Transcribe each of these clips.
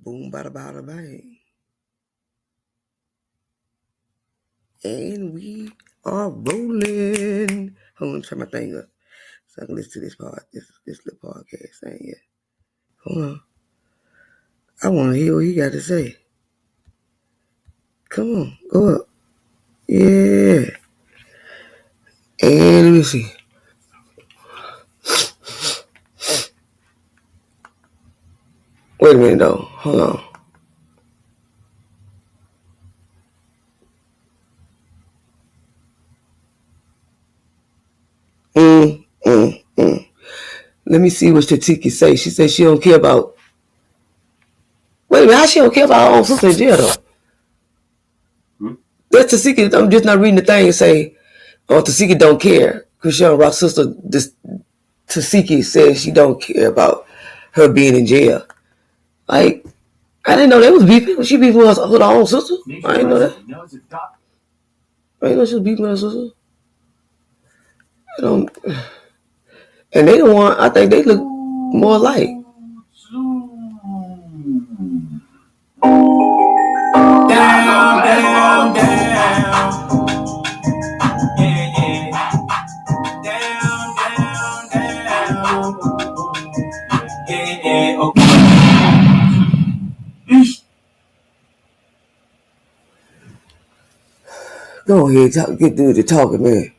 Boom, bada, bada, bang. And we are rolling. Hold on, turn my thing up so I can listen to this little podcast thing here. Hold on. I want to hear what he got to say. Come on, go up. Yeah. And let me see. Wait a minute, though. Hold on. Let me see what Tatiki say. She said she don't care about. Wait a minute, how she don't care about her own sister in jail, though? That's Tasiki. I'm just not reading the thing and say, oh, Tasiki don't care. Chrisean Rock's sister, Tasiki says she don't care about her being in jail. Like, I didn't know they was beefing. She beefing with her own sister. I didn't know that. I didn't know she was beefing with her sister. And they the one, I think they look more alike. Down. Yeah. Down. Yeah, okay. Go ahead, get through the talking, man.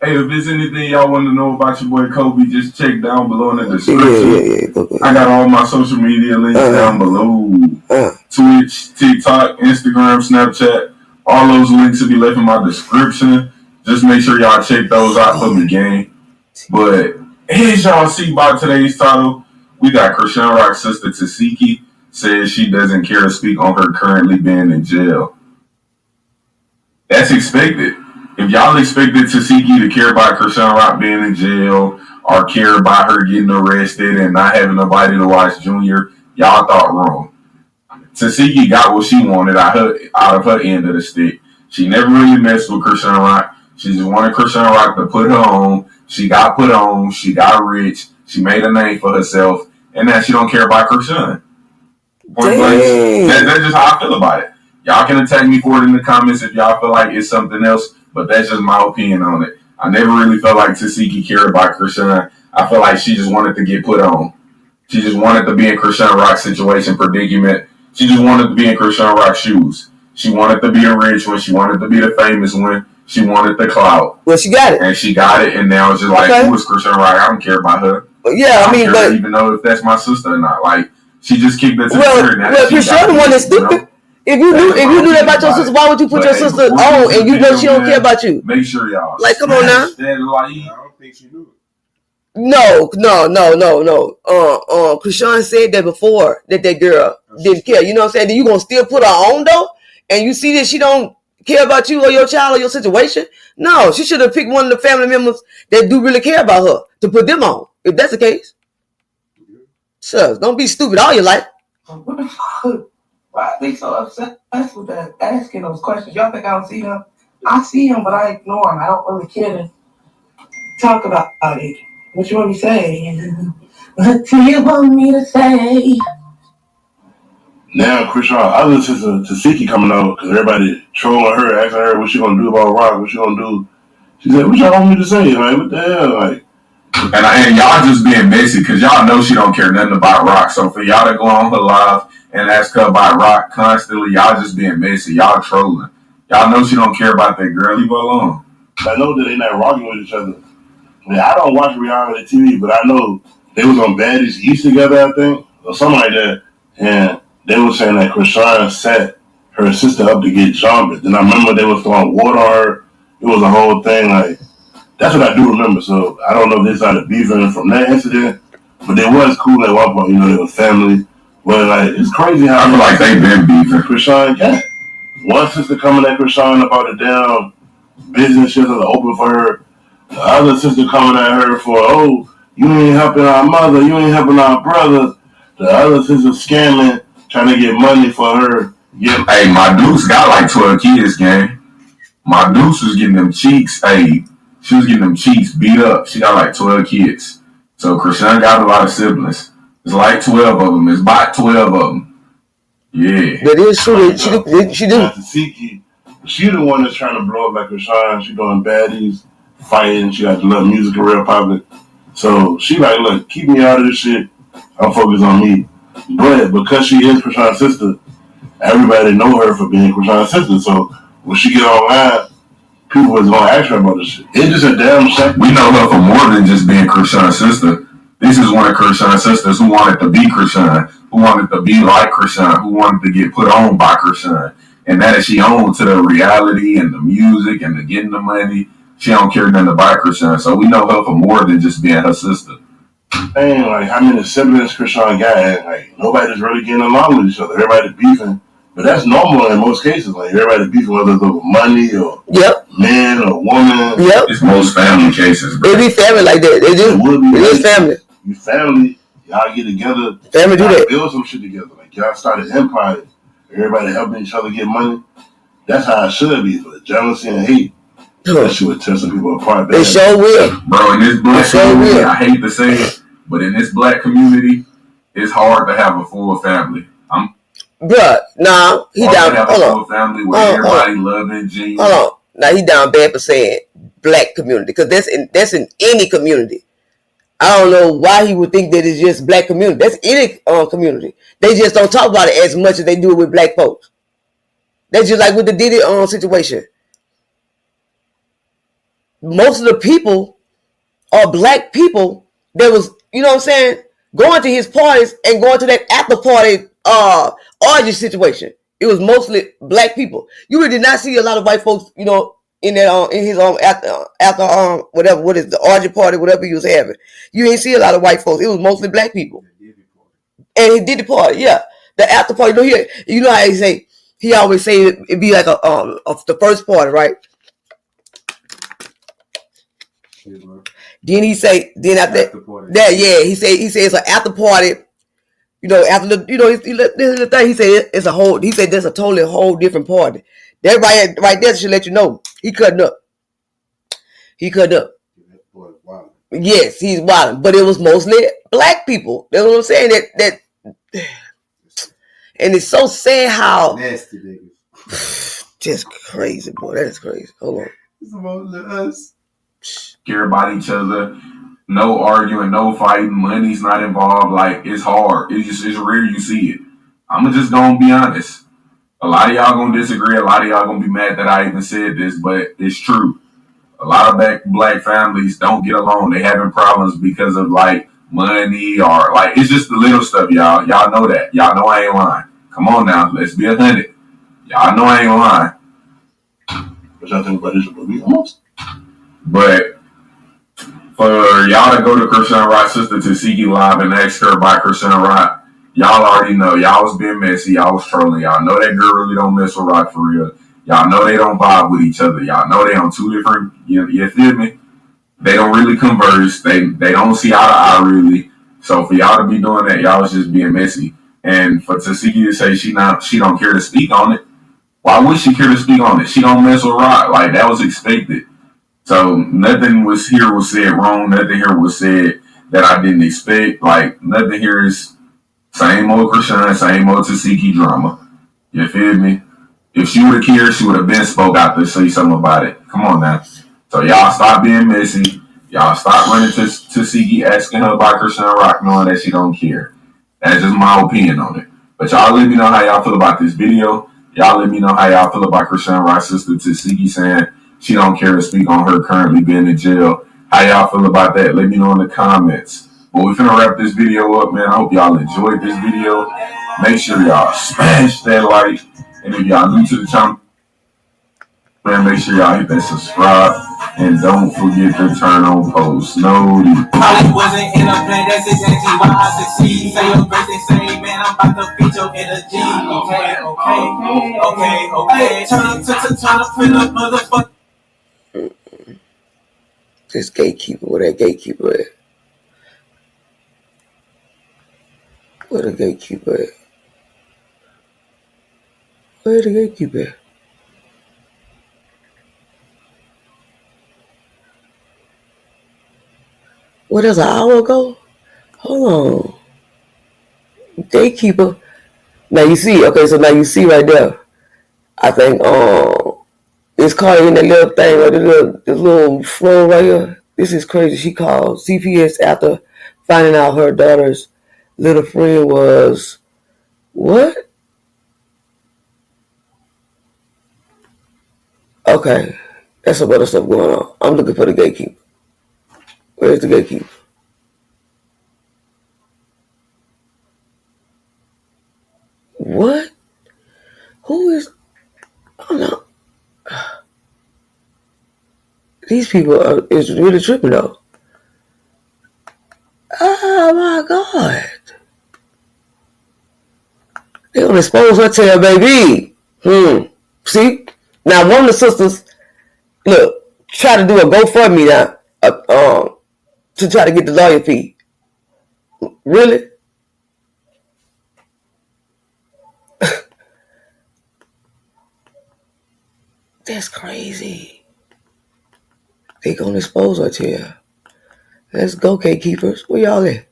Hey, if there's anything y'all want to know about your boy Kobe, just check down below in the description. Yeah. I got all my social media links down below. Twitch, TikTok, Instagram, Snapchat. All those links will be left in my description. Just make sure y'all check those out for the game. But as y'all see by today's title, we got Chrisean Rock's sister Tasiki says she doesn't care to speak on her currently being in jail. That's expected. If y'all expected Tasiki to care about Chrisean Rock being in jail or care about her getting arrested and not having nobody to watch Junior, y'all thought wrong. Tasiki got what she wanted out of her end of the stick. She never really messed with Chrisean Rock. She just wanted Chrisean Rock to put her on. She got put on. She got rich. She made a name for herself. And now she don't care about Chrisean. Point blank. That's just how I feel about it. Y'all can attack me for it in the comments if y'all feel like it's something else. But that's just my opinion on it. I never really felt like Tasiki cared about Chrisean. I feel like she just wanted to get put on. She just wanted to be in Chrisean Rock's situation, predicament. She just wanted to be in Chrisean Rock's shoes. She wanted to be a rich one. She wanted to be the famous one. She wanted the clout. Well, she got it. And she got it, and now it's just like, who is Chrisean Rock? I don't care about her. Yeah, I mean, don't even know if that's my sister or not. Like, she just kicked it to the curb. Well, Chrisean the one that's stupid. You know? If you knew that about your sister, why would you put your sister on and you know she don't care about you? Make sure y'all. Like, come on now. I don't think she knew it. No. Chrisean said that before that girl didn't care. You know what I'm saying? Then you gonna still put her on though, and you see that she don't care about you or your child or your situation. No, she should have picked one of the family members that do really care about her to put them on. If that's the case, sure, don't be stupid all your life. What the fuck? Why are they so upset with that asking those questions? Y'all think I don't see him? I see him, but I ignore him. I don't really care to talk about it. What you want me to say? What do you want me to say? Now, Chrisean, I listen to Tasiki coming out because everybody trolling her, asking her what she gonna do about Rock, what she gonna do. She said, "What y'all want me to say? Like, what the hell?" Like, and y'all just being messy because y'all know she don't care nothing about Rock. So for y'all to go on her live and ask her about Rock constantly, y'all just being messy. Y'all trolling. Y'all know she don't care about that girl. Leave her alone. I know that they not rocking with each other. I mean, I don't watch reality TV, but I know they was on Baddies East together, I think, or something like that. And they were saying that Chrisean set her sister up to get jumped. Then I remember they was throwing water on her. It was a whole thing. Like, that's what I do remember. So I don't know if they started beefing from that incident, but they was cool at one point. You know, they was family. But like, it's crazy how I feel like they been beefing. Chrisean, yeah. One sister coming at Chrisean about the damn business shit that's open for her. The other sister coming at her for, oh, you ain't helping our mother, you ain't helping our brother. The other sister scamming, trying to get money for her. Yeah. Hey, my Deuce got like 12 kids, gang. My Deuce was getting them cheeks, she was getting them cheeks beat up. She got like 12 kids. So Chrisean got a lot of siblings. It's like 12 of them. It's about 12 of them. Yeah. That is true. She do. Tasiki, she the one that's trying to blow up like Rashawn. She doing baddies, fighting. She got the little music career public. So she like, look, keep me out of this shit. I'm focused on me. But because she is Krishan's sister, everybody know her for being Krishan's sister. So when she get online, people is gonna ask her about this shit. It's just a damn shame. We know her for more than just being Krishan's sister. This is one of Krishan's sisters who wanted to be Krishan, who wanted to be like Krishan, who wanted to get put on by Krishan. And that is she owned to the reality and the music and the getting the money. She don't care nothing about Krishan. So we know her for more than just being her sister. Dang, like how many siblings Krishan got, and like nobody's really getting along with each other. Everybody's beefing. But that's normal in most cases. Like everybody beefing whether it's over money or man or woman. Yep. It's most family cases, bro. It be family like that. They do. It is family. You family, y'all get together. Family do that. Build some shit together. Like y'all started empire. Everybody helping each other get money. That's how it should be. For the jealousy and hate, that shit would tear some people apart. They sure will. Bro, in this black community, I hate to say it, but in this black community, it's hard to have a full family. Bruh, nah, he down. Hold on. Family where everybody loving, genuine. Hold on. Now he down bad for saying black community because that's in any community. I don't know why he would think that it's just black community. That's any community. They just don't talk about it as much as they do it with black folks. That's just like with the Diddy situation. Most of the people are black people that was, you know what I'm saying, going to his parties and going to that after party orgy situation. It was mostly black people. You really did not see a lot of white folks, you know, in that in his after whatever, what is the orgy party, whatever he was having. You ain't see a lot of white folks. It was mostly black people. And he did the party, yeah. The after party, you know how he always say it'd be like the first party, right? Then he say, then after that, yeah, he said it's an after party. You know, after the, you know, this is the thing. He said it's a whole. He said there's a totally whole different party. That right there should let you know he cutting up. He cutting up. Yes, he's wild, but it was mostly black people. That's what I'm saying. That, and it's so sad how nasty niggas. Just crazy, boy. That is crazy. Hold on. It's mostly us. Care about each other. No arguing, no fighting, money's not involved. Like, it's hard. It's rare you see it. I'm just gonna be honest. A lot of y'all gonna disagree. A lot of y'all gonna be mad that I even said this, but it's true. A lot of black families don't get along. They having problems because of like money or like it's just the little stuff, y'all. Y'all know that. Y'all know I ain't lying. Come on now, let's be 100. Y'all know I ain't lying. What y'all think about this? Almost. But for y'all to go to Krishan Rock's sister Tasiki live and ask her about Krishan Rock, y'all already know. Y'all was being messy. Y'all was trolling. Y'all know that girl really don't mess with Rock for real. Y'all know they don't vibe with each other. Y'all know they on two different, you feel me? They don't really converse. They don't see eye to eye really. So for y'all to be doing that, y'all was just being messy. And for Tasiki to say she don't care to speak on it, why would she care to speak on it? She don't mess with Rock. Like, that was expected. So nothing was said wrong. Nothing here was said that I didn't expect. Like, nothing here is same old Krishan, same old Tasiki drama. You feel me? If she would have cared, she would have been spoke out to say something about it. Come on now. So y'all stop being messy. Y'all stop running to Tasiki asking her about Krishan Rock knowing that she don't care. That's just my opinion on it. But y'all let me know how y'all feel about this video. Y'all let me know how y'all feel about Krishan Rock's sister Tasiki saying she don't care to speak on her currently being in jail. How y'all feel about that? Let me know in the comments. But we finna wrap this video up, man. I hope y'all enjoyed this video. Make sure y'all smash that like. And if y'all new to the channel, man, make sure y'all hit that subscribe. And don't forget to turn on post notifications. Probably wasn't in a plan, that's exactly why I succeed. Say your grace and say, man, I'm about to beat your energy. Okay. Turn up for the motherfucker. This gatekeeper, where that gatekeeper at? Where the gatekeeper at? Where the gatekeeper at? What, that's an hour ago? Hold on. gatekeeper. Now you see, okay, so now you see right there. I think it's called in that little thing, or this little floor right here. This is crazy. She called CPS after finding out her daughter's little friend was what? Okay, that's some other stuff going on. I'm looking for the gatekeeper. Where's the gatekeeper? What? Who is? Oh no. These people is really tripping though. Oh my God. They gonna expose her to her baby. See? Now one of the sisters, look, try to do a GoFundMe now, to try to get the lawyer fee. Really? That's crazy. They gonna expose her to her. Let's go, gatekeepers. Where y'all at?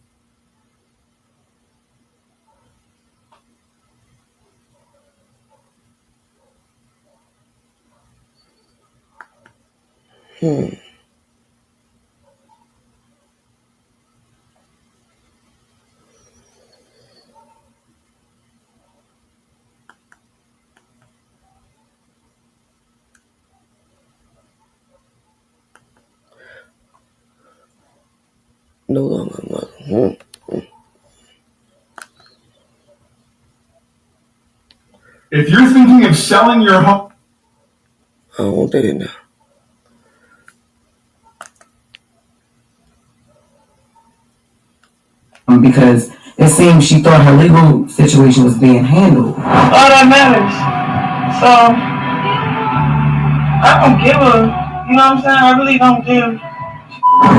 No longer mother. If you're thinking of selling your home, I don't want that in there. Because it seems she thought her legal situation was being handled. All that matters. So, I don't give a, you know what I'm saying? I really don't give.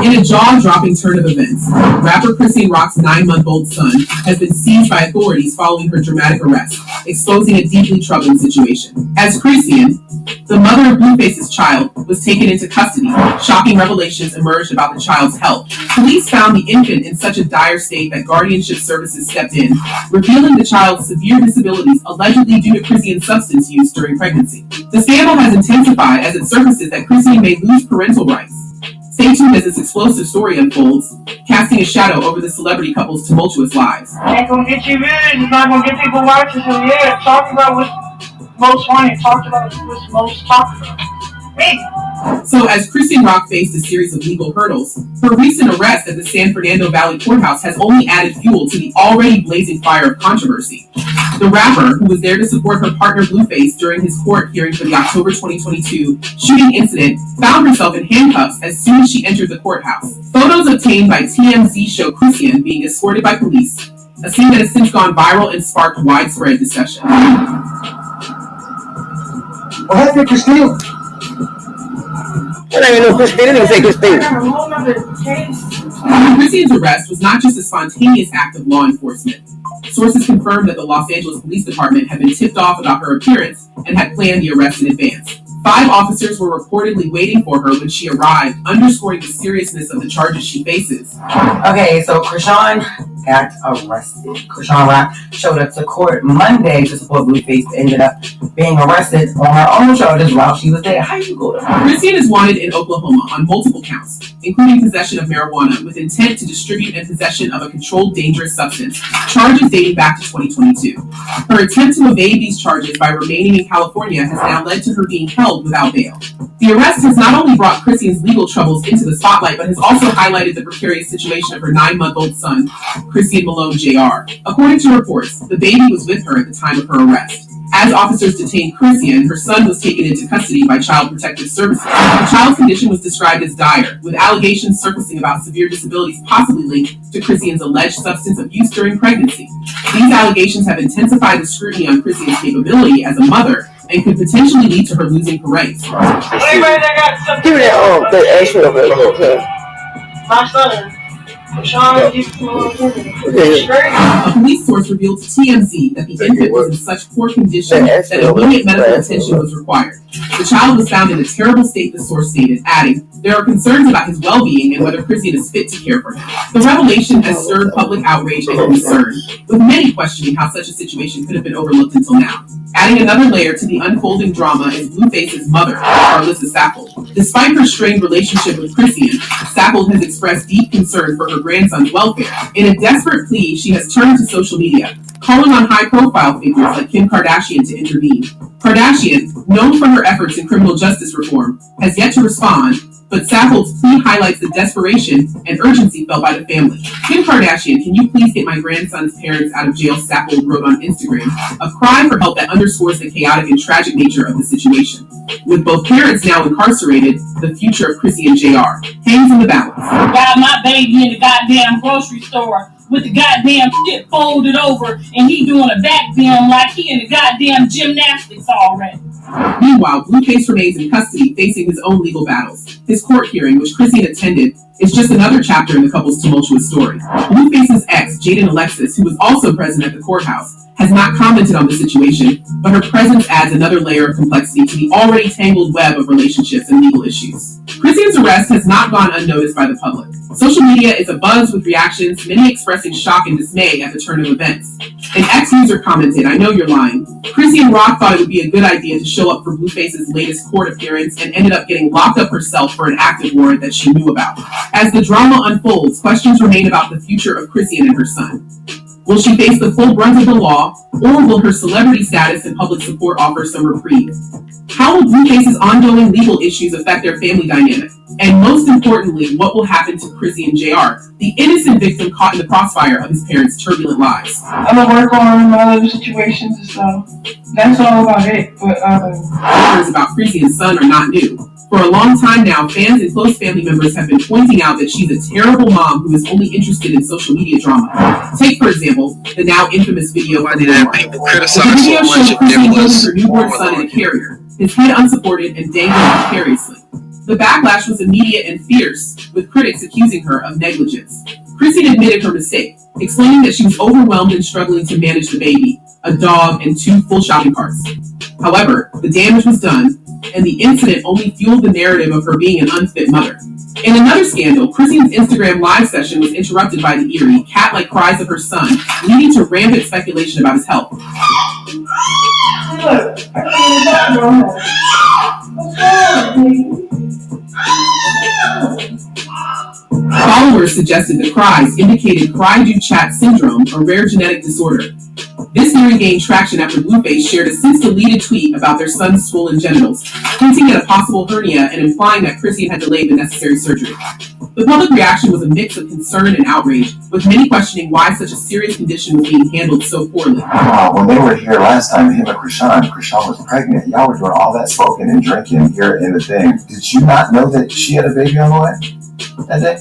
In a jaw-dropping turn of events, rapper Chrisean Rock's 9-month-old son has been seized by authorities following her dramatic arrest, exposing a deeply troubling situation. As Chrisean, the mother of Blueface's child, was taken into custody, shocking revelations emerged about the child's health. Police found the infant in such a dire state that guardianship services stepped in, revealing the child's severe disabilities allegedly due to Chrisean's substance use during pregnancy. The scandal has intensified as it surfaces that Chrisean may lose parental rights. Stay tuned as this explosive story unfolds, casting a shadow over the celebrity couple's tumultuous lives. Ain't gonna get you views, it's not gonna get people watching, so yeah, talk about what's most funny, talk about what's most popular. So as Chrisean Rock faced a series of legal hurdles, her recent arrest at the San Fernando Valley Courthouse has only added fuel to the already blazing fire of controversy. The rapper, who was there to support her partner Blueface during his court hearing for the October 2022 shooting incident, found herself in handcuffs as soon as she entered the courthouse. Photos obtained by TMZ show Chrisean being escorted by police, a scene that has since gone viral and sparked widespread discussion. What happened, Christine? I don't even know Christine. They didn't even say Christine. Chrisean's arrest was not just a spontaneous act of law enforcement. Sources confirmed that the Los Angeles Police Department had been tipped off about her appearance and had planned the arrest in advance. 5 officers were reportedly waiting for her when she arrived, underscoring the seriousness of the charges she faces. Okay, so Chrisean got arrested. Chrisean Rock showed up to court Monday to support Blueface, but ended up being arrested on her own charges while she was there. How you go to her? Chrisean is wanted in Oklahoma on multiple counts, including possession of marijuana with intent to distribute and possession of a controlled dangerous substance, charges dating back to 2022. Her attempt to evade these charges by remaining in California has now led to her being held without bail. The arrest has not only brought Chrisean's legal troubles into the spotlight, but has also highlighted the precarious situation of her 9-month-old son, Chrisean Malone Jr. According to reports, the baby was with her at the time of her arrest. As officers detained Chrisean, her son was taken into custody by Child Protective Services. The child's condition was described as dire, with allegations surfacing about severe disabilities possibly linked to Chrisean's alleged substance abuse during pregnancy. These allegations have intensified the scrutiny on Chrisean's capability as a mother and could potentially lead to her losing her rights. Give me that the action of it. Okay. My son A police source revealed to TMZ that the infant was in such poor condition that immediate medical attention was required. The child was found in a terrible state, the source stated, adding, "There are concerns about his well-being and whether Christian is fit to care for him." The revelation has stirred public outrage and concern, with many questioning how such a situation could have been overlooked until now. Adding another layer to the unfolding drama is Blueface's mother, Carlissa Saffold. Despite her strained relationship with Christian, Saffold has expressed deep concern for her grandson's welfare. In a desperate plea, she has turned to social media, calling on high-profile figures like Kim Kardashian to intervene. Kardashian, known for her efforts in criminal justice reform, has yet to respond, but Saffold's plea highlights the desperation and urgency felt by the family. Kim Kardashian, can you please get my grandson's parents out of jail, Saffold wrote on Instagram, a cry for help that underscores the chaotic and tragic nature of the situation. With both parents now incarcerated, the future of Chrissy and JR hangs in the balance. Got my baby in the goddamn grocery store with the goddamn shit folded over, and he doing a back bend like he in the goddamn gymnastics already. Meanwhile, Blueface remains in custody, facing his own legal battles. His court hearing, which Chrissy attended, is just another chapter in the couple's tumultuous story. Blueface's ex, Jaden Alexis, who was also present at the courthouse, has not commented on the situation, but her presence adds another layer of complexity to the already tangled web of relationships and legal issues. Chrissy's arrest has not gone unnoticed by the public. Social media is abuzz with reactions, many expressing shock and dismay at the turn of events. An ex-user commented, "I know you're lying. Chrissy and Rock thought it would be a good idea to show up for Blueface's latest court appearance and ended up getting locked up herself for an active warrant that she knew about." As the drama unfolds, questions remain about the future of Chrissy and her son. Will she face the full brunt of the law, or will her celebrity status and public support offer some reprieve? How will Blueface's ongoing legal issues affect their family dynamic? And most importantly, what will happen to Chrissy and JR, the innocent victim caught in the crossfire of his parents' turbulent lives? I'm gonna work on my other situations and stuff. That's all about it. But Rumors about Chrissy and son are not new. For a long time now, fans and close family members have been pointing out that she's a terrible mom who is only interested in social media drama. Take, for example, the now infamous video from the video shows Chrissy holding her newborn son in a carrier, his head unsupported and dangling precariously. The backlash was immediate and fierce, with critics accusing her of negligence. Chrissy admitted her mistake, explaining that she was overwhelmed and struggling to manage the baby, a dog, and 2 full shopping carts. However, the damage was done, and the incident only fueled the narrative of her being an unfit mother. In another scandal, Chrissy's Instagram live session was interrupted by the eerie, cat-like cries of her son, leading to rampant speculation about his health. Followers suggested the cries indicated cry-do-chat syndrome, a rare genetic disorder. This theory gained traction after Blueface shared a since-deleted tweet about their son's swollen genitals, hinting at a possible hernia and implying that Christian had delayed the necessary surgery. The public reaction was a mix of concern and outrage, with many questioning why such a serious condition was being handled so poorly. When they were here last time, him and Krishan was pregnant. Y'all were doing all that smoking and drinking here in the thing. Did you not know that she had a baby on the way that day?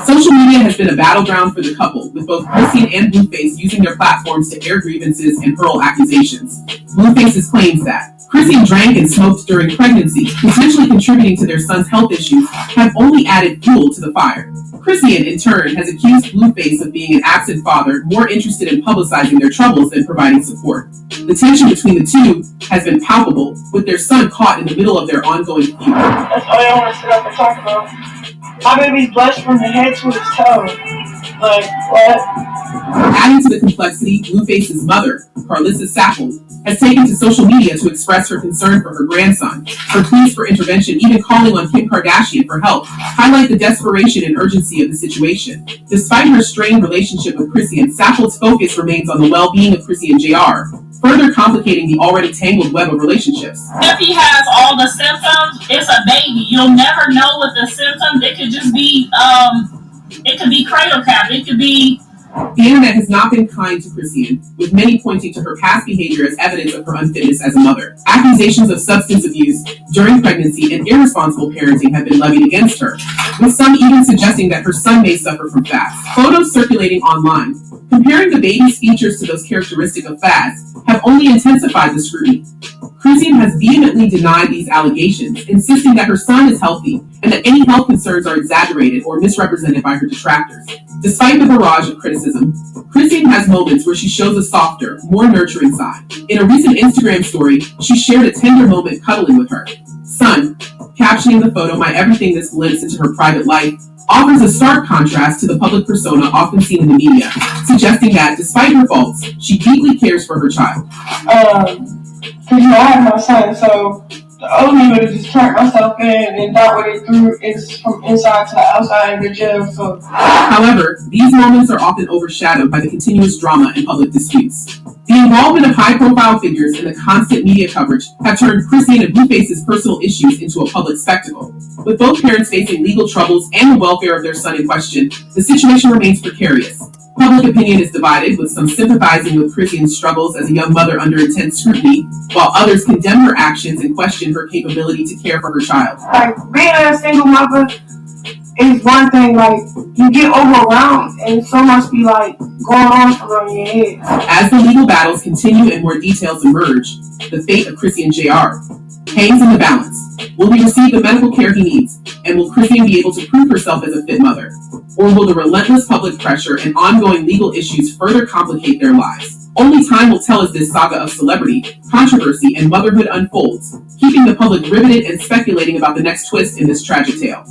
Social media has been a battleground for the couple, with both Christian and Blueface using their platforms to air grievances and hurl accusations. Blueface's claims that Christian drank and smoked during pregnancy, potentially contributing to their son's health issues, have only added fuel to the fire. Christian, in turn, has accused Blueface of being an absent father, more interested in publicizing their troubles than providing support. The tension between the two has been palpable, with their son caught in the middle of their ongoing feud. that's all I want to sit up and talk about. My baby's blessed from the head to his toe. Like, what? Adding to the complexity, Blueface's mother, Carlissa Saffold, has taken to social media to express her concern for her grandson. Her pleas for intervention, even calling on Kim Kardashian for help, highlight the desperation and urgency of the situation. Despite her strained relationship with Chrissy, Saffold's focus remains on the well-being of Chrissy and JR, further complicating the already tangled web of relationships. If he has all the symptoms, it's a baby. You'll never know what the symptoms. It could just be, it could be cradle cap. It could be The internet has not been kind to Christian, with many pointing to her past behavior as evidence of her unfitness as a mother. Accusations of substance abuse during pregnancy and irresponsible parenting have been levied against her, with some even suggesting that her son may suffer from FADS. Photos circulating online, comparing the baby's features to those characteristic of FADS, have only intensified the scrutiny. Christian has vehemently denied these allegations, insisting that her son is healthy and that any health concerns are exaggerated or misrepresented by her detractors. Despite the barrage of criticism, Christian has moments where she shows a softer, more nurturing side. In a recent Instagram story, she shared a tender moment cuddling with her son, captioning the photo, "My everything." This glimpse into her private life offers a stark contrast to the public persona often seen in the media, suggesting that, despite her faults, she deeply cares for her child. Because I have my son, so the old me would have just turned myself in and that what it threw is from inside to the outside of the jail. So, however, these moments are often overshadowed by the continuous drama and public disputes. The involvement of high-profile figures and the constant media coverage have turned Christian and Blueface's personal issues into a public spectacle. With both parents facing legal troubles and the welfare of their son in question, the situation remains precarious. Public opinion is divided, with some sympathizing with Christian's struggles as a young mother under intense scrutiny, while others condemn her actions and question her capability to care for her child. like, being a single mother is one thing, like, you get overwhelmed and so much be, like, going on around your head. As the legal battles continue and more details emerge, the fate of Christian Jr. hangs in the balance. Will he receive the medical care he needs? And will Christian be able to prove herself as a fit mother? Or will the relentless public pressure and ongoing legal issues further complicate their lives? Only time will tell as this saga of celebrity, controversy, and motherhood unfolds, keeping the public riveted and speculating about the next twist in this tragic tale.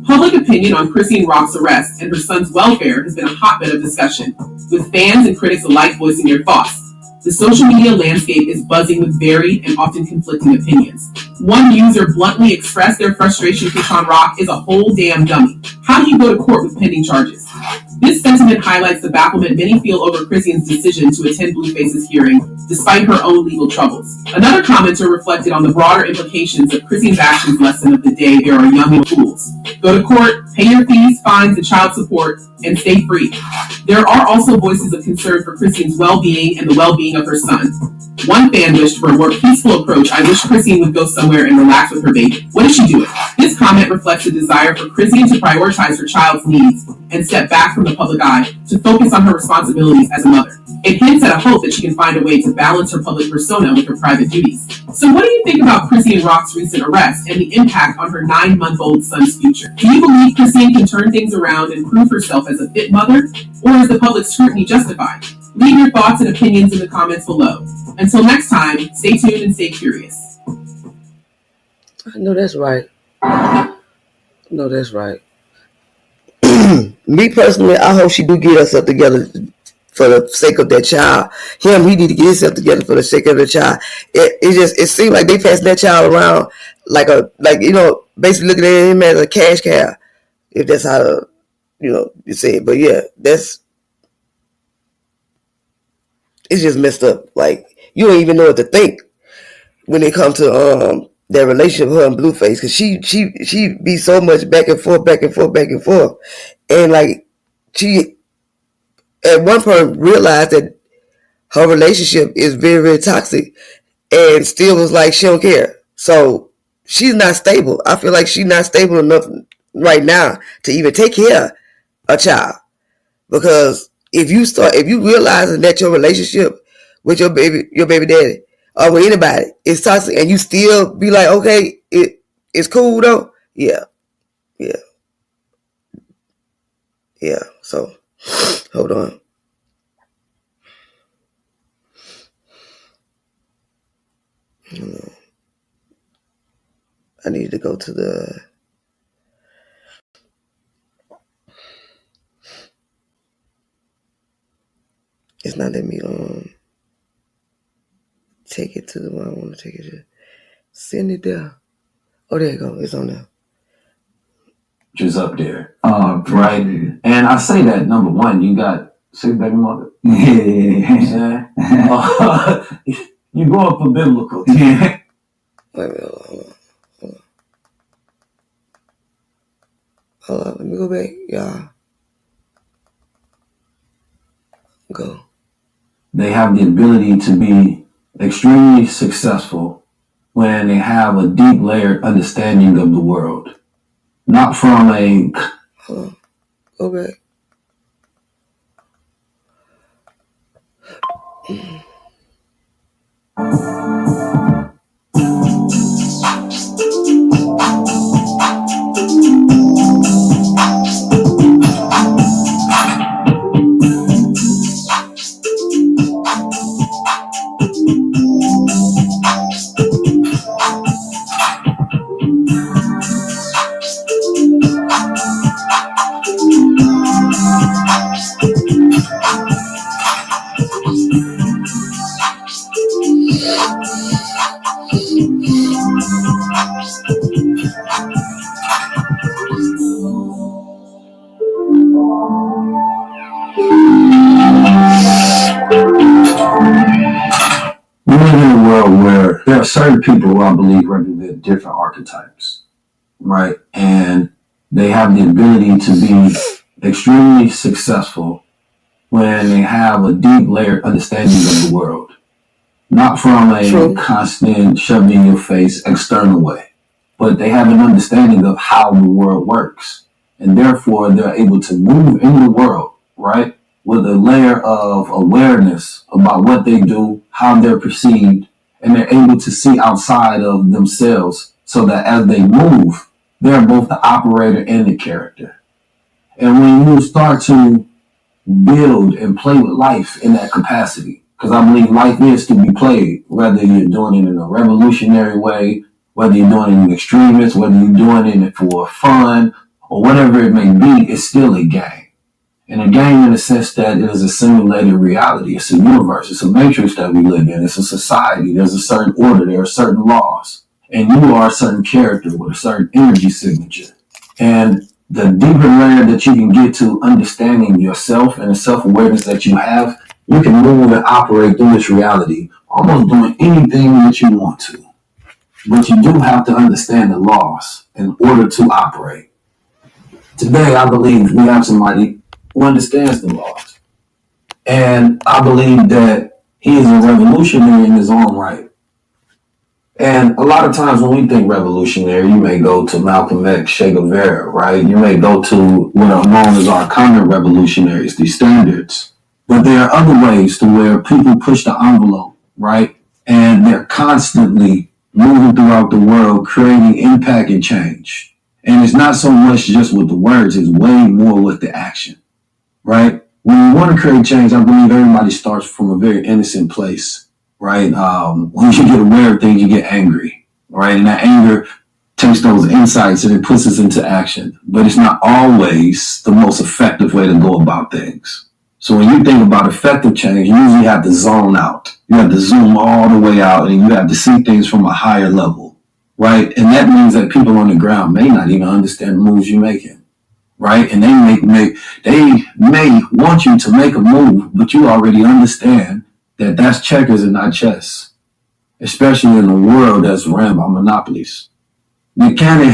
Public opinion on Christian Rock's arrest and her son's welfare has been a hotbed of discussion, with fans and critics alike voicing their thoughts. The social media landscape is buzzing with varied and often conflicting opinions. One user bluntly expressed their frustration Chrisean Rock is a whole damn dummy. How do you go to court with pending charges? This sentiment highlights the bafflement many feel over Christian's decision to attend Blueface's hearing, despite her own legal troubles. Another commenter reflected on the broader implications of Christian's actions lesson of the day: there are young fools. Go to court, pay your fees, fines, and child support, and stay free. There are also voices of concern for Christian's well-being and the well-being of her son. One fan wished for a more peaceful approach. "I wish Christian would go somewhere and relax with her baby. What is she doing?" This comment reflects a desire for Christian to prioritize her child's needs and step back from the public eye to focus on her responsibilities as a mother. It hints at a hope that she can find a way to balance her public persona with her private duties. So what do you think about Christian Rock's recent arrest and the impact on her 9-month-old son's future? Do you believe Christian can turn things around and prove herself as a fit mother, or is the public scrutiny justified? Leave your thoughts and opinions in the comments below. Until next time, stay tuned and stay curious. I know that's right. No, that's right. Me personally, I hope she do get herself together for the sake of that child. He need to get himself together for the sake of the child. It seems like they pass that child around like basically looking at him as a cash cow, if that's how you say it. But yeah, it's just messed up. Like, you don't even know what to think when it comes to their relationship with her and Blueface, because she be so much back and forth, and like she at one point realized that her relationship is very, very toxic, and still was like she don't care. So she's not stable. I feel like she's not stable enough right now to even take care of a child, because if you realizing that your relationship with your baby daddy or with anybody is toxic, and you still be like, okay, it's cool though. Yeah. So hold on. I need to go to the. It's not letting me take it to the one I want to take it to. Send it there. Oh, there you go. It's on there. Is up there. Right. And I say that, number one, you got 6 baby mother. Yeah. You going for biblical. Wait a minute, hold on. Let me go back, y'all. Go. They have the ability to be extremely successful when they have a deep layered understanding of the world. Not from a... Go back. We live in a world where there are certain people who I believe represent different archetypes, right? And they have the ability to be extremely successful when they have a deep layered understanding of the world. Not from a constant shoving in your face external way, but they have an understanding of how the world works. And therefore they're able to move in the world, right? With a layer of awareness about what they do, how they're perceived, and they're able to see outside of themselves so that as they move, they're both the operator and the character. And when you start to build and play with life in that capacity, because I believe life is to be played, whether you're doing it in a revolutionary way, whether you're doing it in extremist, whether you're doing it for fun, or whatever it may be, it's still a game. And a game in the sense that it is a simulated reality. It's a universe. It's a matrix that we live in. It's a society. There's a certain order. There are certain laws. And you are a certain character with a certain energy signature. And the deeper layer that you can get to understanding yourself and the self-awareness that you have, you can move and operate through this reality, almost doing anything that you want to. But you do have to understand the laws in order to operate. Today, I believe we have somebody who understands the laws. And I believe that he is a revolutionary in his own right. And a lot of times when we think revolutionary, you may go to Malcolm X, Che Guevara, right? You may go to what are known as our counter revolutionaries, these standards. But there are other ways to where people push the envelope, right? And they're constantly moving throughout the world, creating impact and change. And it's not so much just with the words, it's way more with the action. Right? When you want to create change, I believe everybody starts from a very innocent place, right? When you get aware of things, you get angry, right? And that anger takes those insights and it puts us into action. But it's not always the most effective way to go about things. So when you think about effective change, you usually have to zone out. You have to zoom all the way out and you have to see things from a higher level, right? And that means that people on the ground may not even understand the moves you're making. Right? And they may want you to make a move, but you already understand that that's checkers and not chess, especially in a world that's ran by monopolies. Nick Cannon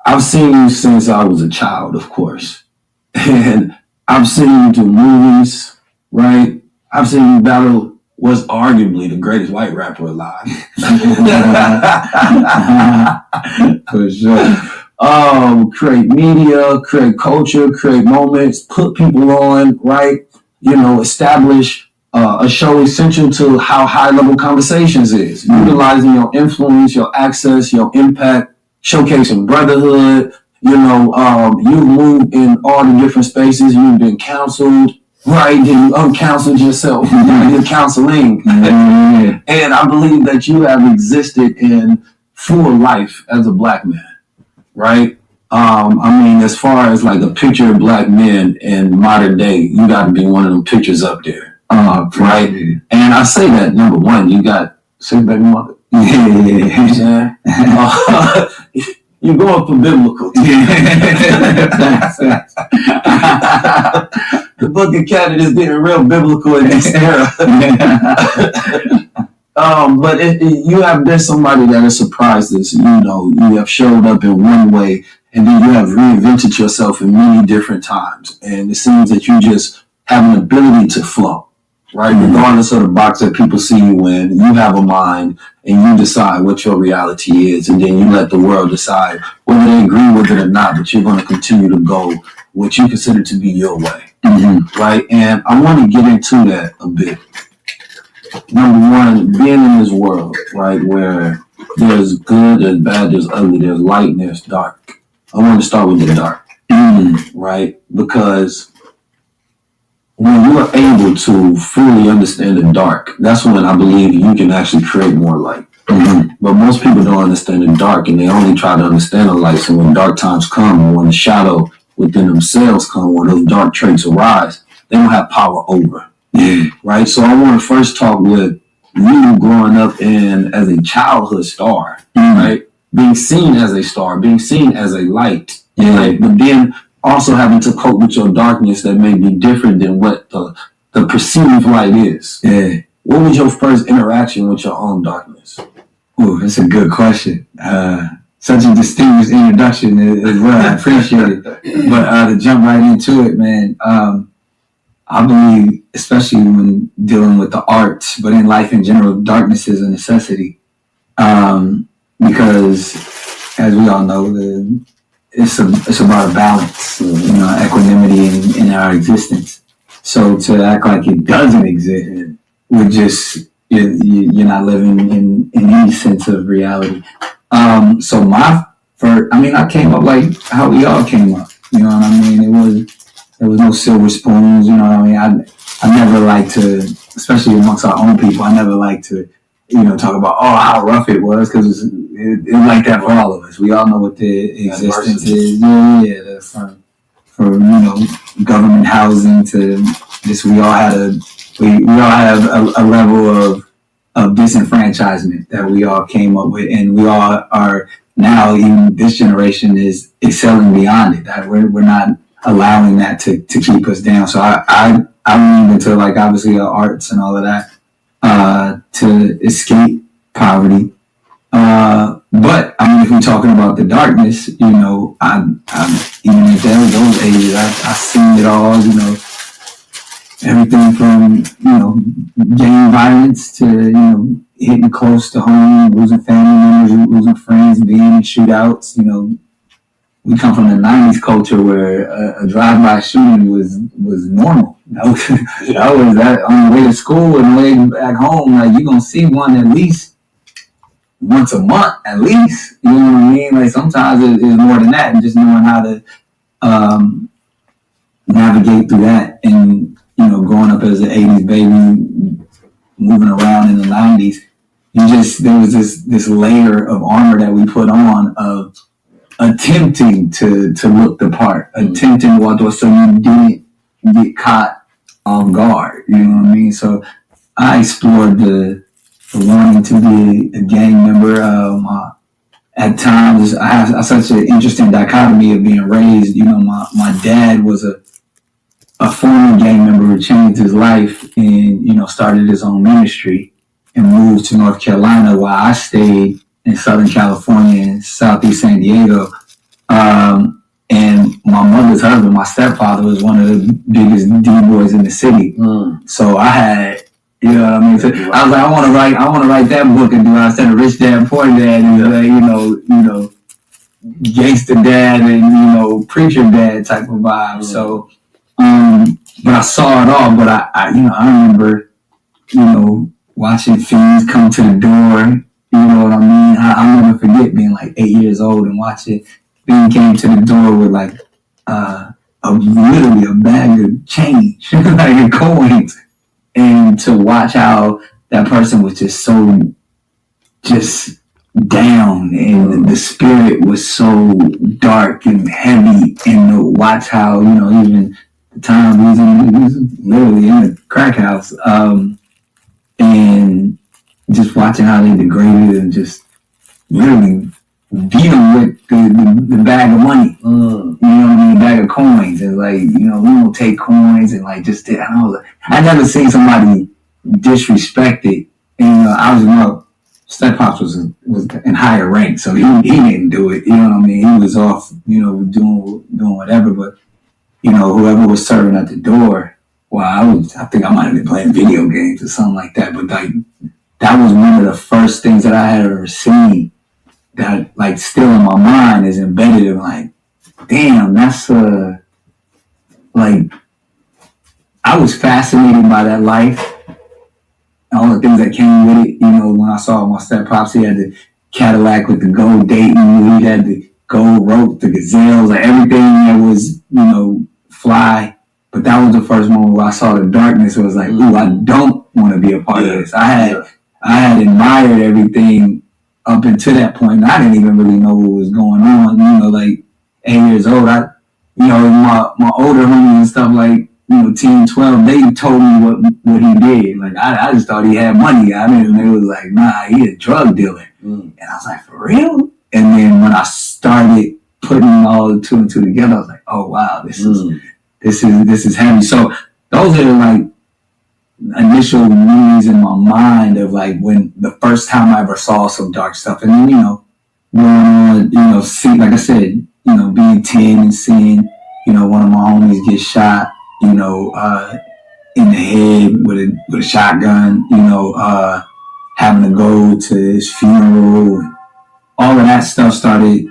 I've seen you since I was a child, of course. And I've seen you do movies, right? I've seen you battle what's arguably the greatest white rapper alive. For sure. Create media, create culture, create moments, put people on, right? Establish a show essential to how high-level conversations is. Utilizing your influence, your access, your impact, showcasing brotherhood. You've moved in all the different spaces. You've been counseled, right? You uncounseled yourself. You're counseling. And I believe that you have existed in full life as a Black man. Right? As far as like a picture of Black men in modern day, you got to be one of them pictures up there. Right? And I say that, number one, you got six baby mother. Yeah. You're going for biblical. The book of Cannon is getting real biblical in this era. But you have been somebody that has surprised us. You have showed up in one way, and then you have reinvented yourself in many different times. And it seems that you just have an ability to flow, right? Regardless of the box that people see you in, you have a mind and you decide what your reality is, and then you let the world decide whether they agree with it or not, but you're going to continue to go what you consider to be your way, right? And I want to get into that a bit. Number one, being in this world, right, where there's good, there's bad, there's ugly, there's light, and there's dark. I want to start with the dark, right? Because when you are able to fully understand the dark, that's when I believe you can actually create more light. But most people don't understand the dark, and they only try to understand the light. So when dark times come, or when the shadow within themselves come, when those dark traits arise, they don't have power over. Right? So I want to first talk with you growing up as a childhood star, right? Being seen as a star, being seen as a light, right? But then also having to cope with your darkness that may be different than what the perceived light is. What was your first interaction with your own darkness? Oh, that's a good question. Such a distinguished introduction as well. I appreciate it. But to jump right into it, man, I believe, especially when dealing with the arts, but in life in general, darkness is a necessity. Because, as we all know, it's about a balance, equanimity in our existence. So to act like it doesn't exist would just, you're not living in any sense of reality. So I came up like how we all came up. You know what I mean? There was no silver spoons. You know what I mean? I never like to, especially amongst our own people, I never like to, talk about how rough it was, because it's like that for all of us. We all know what the existence is. From government housing to this, we all had a level of disenfranchisement that we all came up with, and we all are now, even this generation is excelling beyond it. That we're not allowing that to keep us down. So I leaned into, like, obviously the arts and all of that to escape poverty. But I mean, if we're talking about the darkness, I'm even at those ages, I've seen it all. Everything from gang violence to hitting close to home, losing family members, losing friends, being in shootouts. We come from the 90s culture where a drive-by shooting was normal. That was that on the way to school and the way back home. Like, you're gonna see one at least once a month, at least. You know what I mean? Like, sometimes it's more than that, and just knowing how to navigate through that. And growing up as an 80s baby, moving around in the 90s, there was this layer of armor that we put on of attempting to look the part, attempting so you didn't get caught off guard. You know what I mean? So I explored the wanting to be a gang member. At times, I have such an interesting dichotomy of being raised. My dad was a former gang member who changed his life and started his own ministry and moved to North Carolina, while I stayed in Southern California and Southeast San Diego. And my mother's husband, my stepfather, was one of the biggest D-boys in the city. So I had, I mean? So I was like, I want to write that book and do it instead of Rich Dad, Poor Dad, and gangster dad and, preacher dad type of vibe. So, but I saw it all, but I remember, watching fiends come to the door. You know what I mean? I'll never forget being like 8 years old and watching Fiend came to the door with like literally a bag of change, like coins, and to watch how that person was just so down, and the spirit was so dark and heavy, and to watch how even the time he was literally in a crack house, and just watching how they degraded and just really beat him with the bag of money. You know what I mean? Bag of coins. And like, we will take coins and like just did. I was like, I never seen somebody disrespected. And I was up. Step Pops was in higher rank, so he didn't do it. You know what I mean? He was off, doing whatever. But whoever was serving at the door Well, I think I might have been playing video games or something like that, but like that was one of the first things that I had ever seen that like still in my mind is embedded in like, damn, that's like I was fascinated by that life. All the things that came with it, you know, when I saw my step pops, he had the Cadillac with the gold Dayton, he had the gold rope, the gazelles, like everything that was, you know, fly. But that was the first moment where I saw the darkness. It was like, ooh, I don't want to be a part of this. I had admired everything up until that point. And I didn't even really know what was going on. You know, like 8 years old, my older homies and stuff like, you know, Team 12, they told me what he did. Like, I just thought he had money. I mean, it was like, nah, he a drug dealer. And I was like, for real? And then when I started putting all the two and two together, I was like, oh, wow, this is heavy. So those are like initial memories in my mind of like when the first time I ever saw some dark stuff. And then, you know, going on, you know, see, like I said, you know, being 10 and seeing, you know, one of my homies get shot, you know, in the head with a shotgun, you know, having to go to his funeral. And all of that stuff started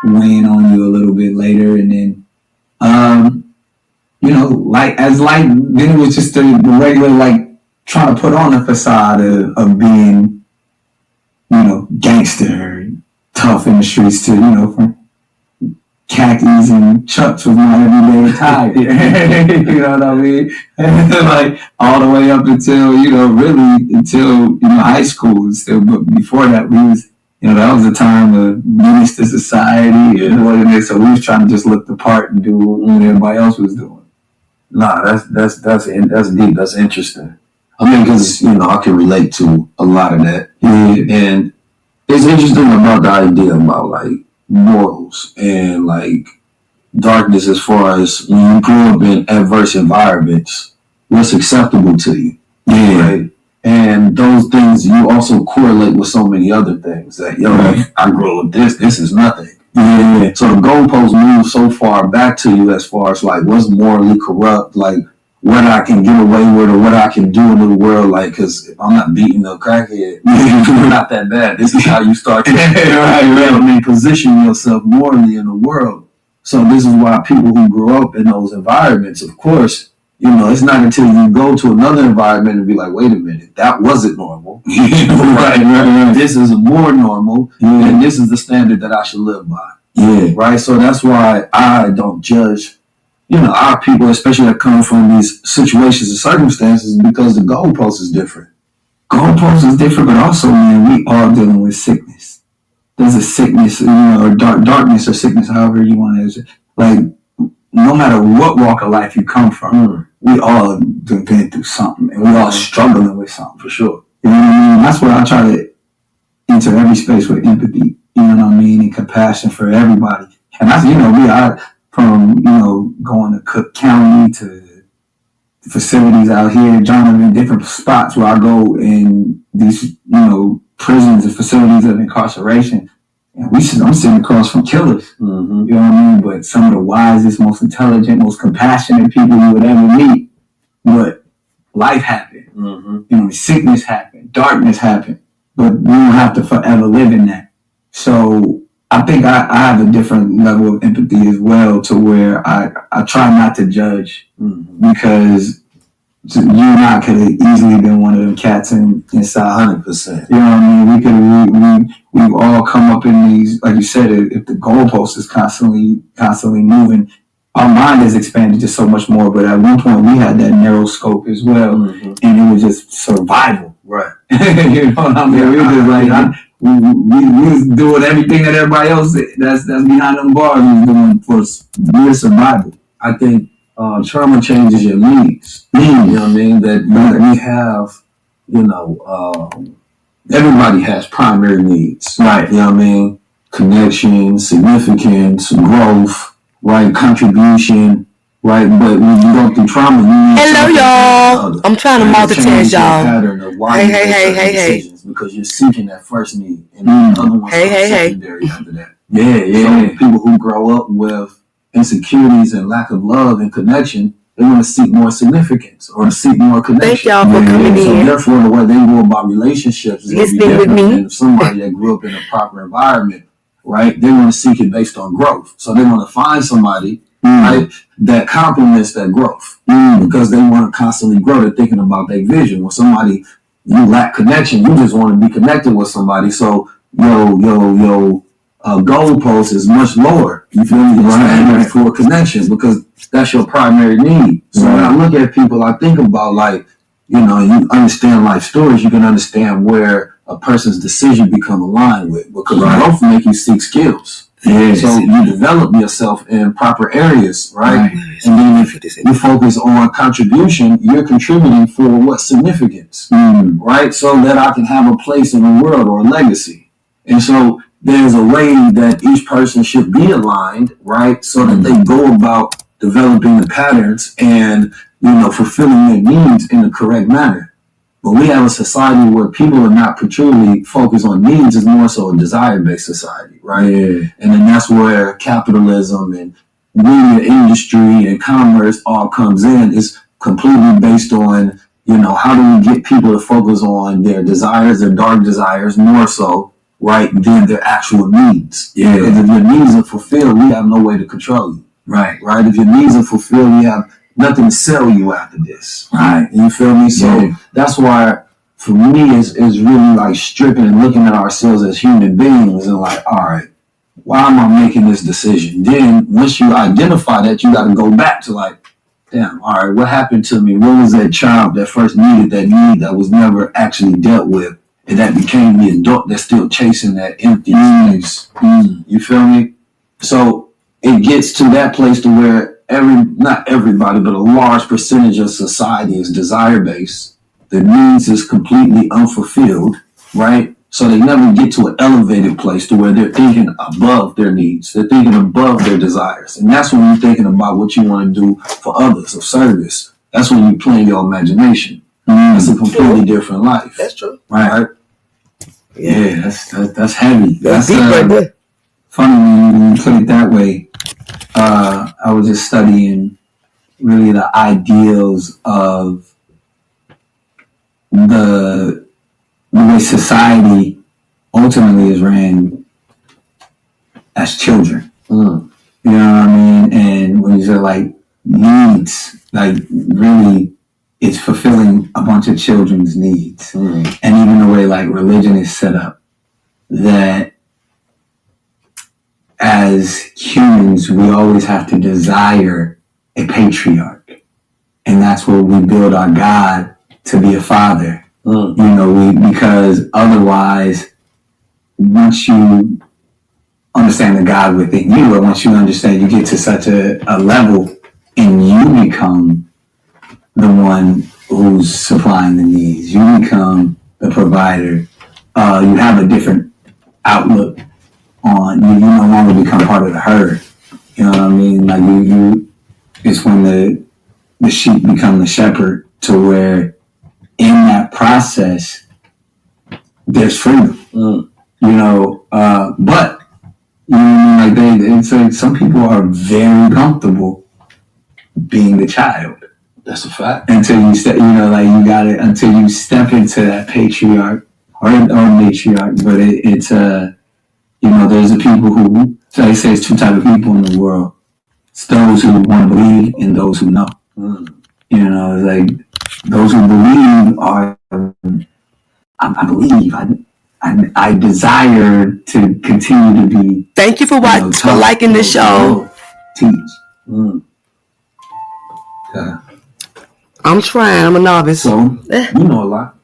weighing on you a little bit later. And then, you know, then it was just the regular, like, trying to put on a facade of being, you know, gangster, tough in the streets to, you know, from khakis and chucks was my everyday attire. You know what I mean? Like all the way up until, you know, really until, you know, high school still. But before that, we was, you know, that was a time of menace to society and what it is. So we was trying to just look the part and do what everybody else was doing. Nah, that's deep. That's interesting. I mean, because, you know, I can relate to a lot of that. Yeah. And it's interesting about the idea about like morals and like darkness as far as when you grew up in adverse environments, what's acceptable to you. Yeah. Right? And those things you also correlate with so many other things that, yo, like, I grew up with this is nothing. Yeah. So the goalposts move so far back to you as far as like what's morally corrupt, like what I can get away with or what I can do in the world, like, because if I'm not beating a crackhead, you're not that bad. This is how you start to I mean, position yourself morally in the world. So this is why people who grow up in those environments, of course, you know, it's not until you go to another environment and be like, wait a minute, that wasn't normal. Right. This is more normal, and this is the standard that I should live by. Yeah. Right? So that's why I don't judge, you know, our people, especially that come from these situations and circumstances, because the goalpost is different. Goalpost is different, but also, man, we all dealing with sickness. There's a sickness, you know, or darkness or sickness, however you want to use it. Like, no matter what walk of life you come from, we all have been through something, and we all struggling with something, for sure. You know what I mean? That's why I try to enter every space with empathy, you know what I mean, and compassion for everybody. And that's, you know, we are from, you know, going to Cook County to facilities out here, joining in different spots where I go in these, you know, prisons and facilities of incarceration. And I'm sitting across from killers, you know what I mean? But some of the wisest, most intelligent, most compassionate people you would ever meet. But life happened, you know, sickness happened, darkness happened, but we don't have to forever live in that. So I think I have a different level of empathy as well, to where I try not to judge, because you and I could have easily been one of them cats inside. 100%. You know what I mean? We've all come up in these, like you said, if the goalpost is constantly moving, our mind has expanded just so much more. But at one point we had that narrow scope as well, and it was just survival. Right. You know what I mean? We were just like, we was doing everything that everybody else that's behind them bars was doing for mere survival. I think trauma changes your needs. You know what I mean? That we have, you know, everybody has primary needs. Right. You know what I mean? Connection, significance, growth, right? Contribution, right? But when you go through trauma, you need hello, y'all. I'm trying to multitask, y'all. Pattern of why Hey. Because you're seeking that first need, and the other one's secondary after that. Yeah. So people who grow up with insecurities and lack of love and connection, they want to seek more significance or seek more connection. Thank y'all for coming So in. therefore, the way they go about relationships is going to be Listening with different me. than somebody that grew up in a proper environment, right? They want to seek it based on growth. So they want to find somebody, right, that complements that growth because they want to constantly grow. They're thinking about their vision. When somebody, you lack connection, you just want to be connected with somebody. So your goalpost is much lower. You feel me? Right. For a connection because that's your primary need. So when I look at people, I think about like, you know, you understand life stories, you can understand where a person's decision become aligned with because growth make you seek skills. Yes. So you develop yourself in proper areas, right? And then if you focus on contribution, you're contributing for what significance, right? So that I can have a place in the world or a legacy. And so there's a way that each person should be aligned, right? So that they go about developing the patterns and, you know, fulfilling their needs in the correct manner. But we have a society where people are not particularly focused on needs. It's more so a desire-based society, right? Yeah. And then that's where capitalism and media industry and commerce all comes in. It's completely based on, you know, how do we get people to focus on their desires, their dark desires, more so, right, than their actual needs. Yeah. Because if your needs are fulfilled, we have no way to control you. Right. Right. If your needs are fulfilled, we have nothing to sell you after this. Right. You feel me? So that's why for me it's really like stripping and looking at ourselves as human beings and like, all right, why am I making this decision? Then once you identify that, you got to go back to like, damn, all right, what happened to me? What was that child that first needed that need that was never actually dealt with? And that became the adult that's still chasing that empty space. You feel me? So it gets to that place to where not everybody, but a large percentage of society is desire-based. The needs is completely unfulfilled, right? So they never get to an elevated place to where they're thinking above their needs. They're thinking above their desires. And that's when you're thinking about what you want to do for others, of service. That's when you're playing your imagination. That's a completely different life. That's true. Right? Yeah, that's heavy. That's deep right there. Funny when you put it that way. I was just studying really the ideals of the way society ultimately is ran as children. You know what I mean? And when you say like needs, like really it's fulfilling a bunch of children's needs. And even the way like religion is set up, that as humans, we always have to desire a patriarch. And that's where we build our God to be a father. You know, because otherwise, once you understand the God within you, or once you understand, you get to such a level and you become the one who's supplying the needs. You become the provider. You have a different outlook on, you no longer become part of the herd. You know what I mean? Like you it's when the sheep become the shepherd, to where in that process there's freedom. You know, but you know, like they say some people are very comfortable being the child. That's a fact. Until you step, you know, like you got it until you step into that patriarch or matriarch. But it's you know, there's the people who, so they say it's two types of people in the world. It's those who want to believe and those who know. You know, it's like those who believe are, I believe, I desire to continue to be. Thank you for watching, for liking the show. Teach. I'm trying. I'm a novice. So you know a lot.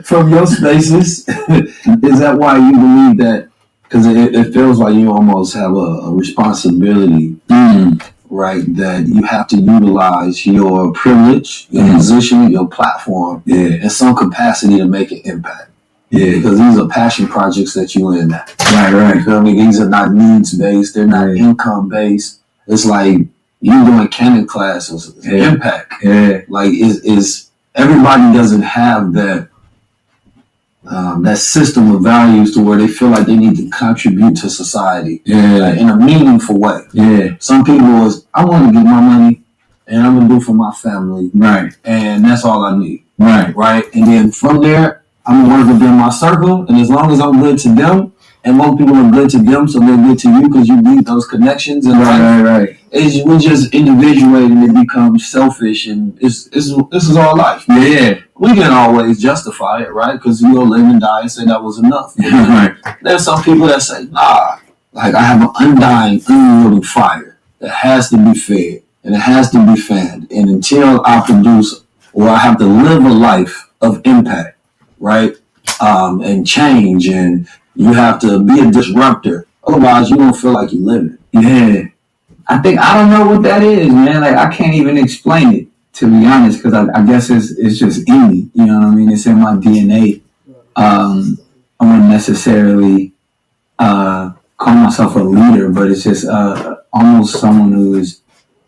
From your spaces, is that why you believe that? Because it feels like you almost have a responsibility, right? That you have to utilize your privilege, your position, your platform, in some capacity to make an impact. Because these are passion projects that you in that. Right. You feel me? These are not needs based. They're not income based. It's like you doing canon classes, impact. Like is everybody doesn't have that that system of values to where they feel like they need to contribute to society Yeah. in a meaningful way. Yeah. Some people is, I want to get my money and I'm going to do for my family. Right. And that's all I need. Right. Right. And then from there, I'm going to work within my circle. And as long as I'm good to them, and most people are good to them, so they're good to you because you need those connections. And Right. we just individuate and it becomes selfish, and this is our life. Yeah. We can always justify it, right? Because you'll live and die and say that was enough. Right. There's some people that say, nah, like I have an undying, unyielding fire that has to be fed and it has to be fanned. And until I produce, or I have to live a life of impact, right? And change, and you have to be a disruptor. Otherwise, you don't feel like you're living. Yeah. I don't know what that is, man. Like, I can't even explain it, to be honest, because I guess it's just in me. You know what I mean? It's in my DNA. I wouldn't necessarily call myself a leader, but it's just almost someone who is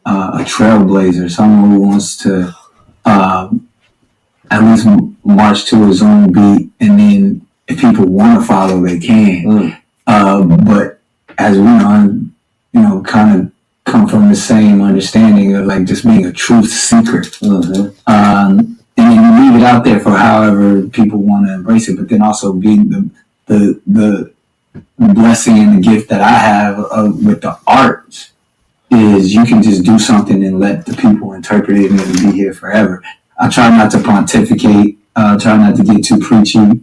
a trailblazer, someone who wants to at least march to his own beat, and then if people want to follow, they can. But as we know, kind of come from the same understanding of like just being a truth seeker. And then you leave it out there for however people want to embrace it, but then also being the blessing and the gift that I have with the arts is you can just do something and let the people interpret it and it'll be here forever. I try not to pontificate, try not to get too preachy.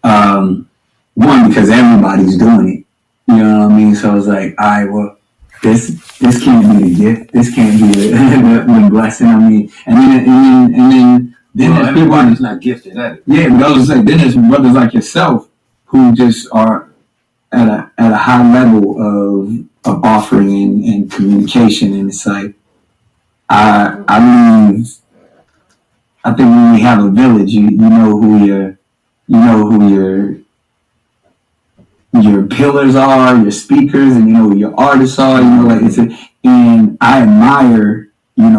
One, because everybody's doing it. You know what I mean? So it's like, all right, well, this can't be the gift. This can't be the blessing. I mean, and then everybody's not gifted at it. Yeah, but I was like, then there's brothers like yourself who just are at a high level of offering and communication, and it's like I think when we have a village, you know who your pillars are, your speakers, and you know who your artists are. You know, like and I admire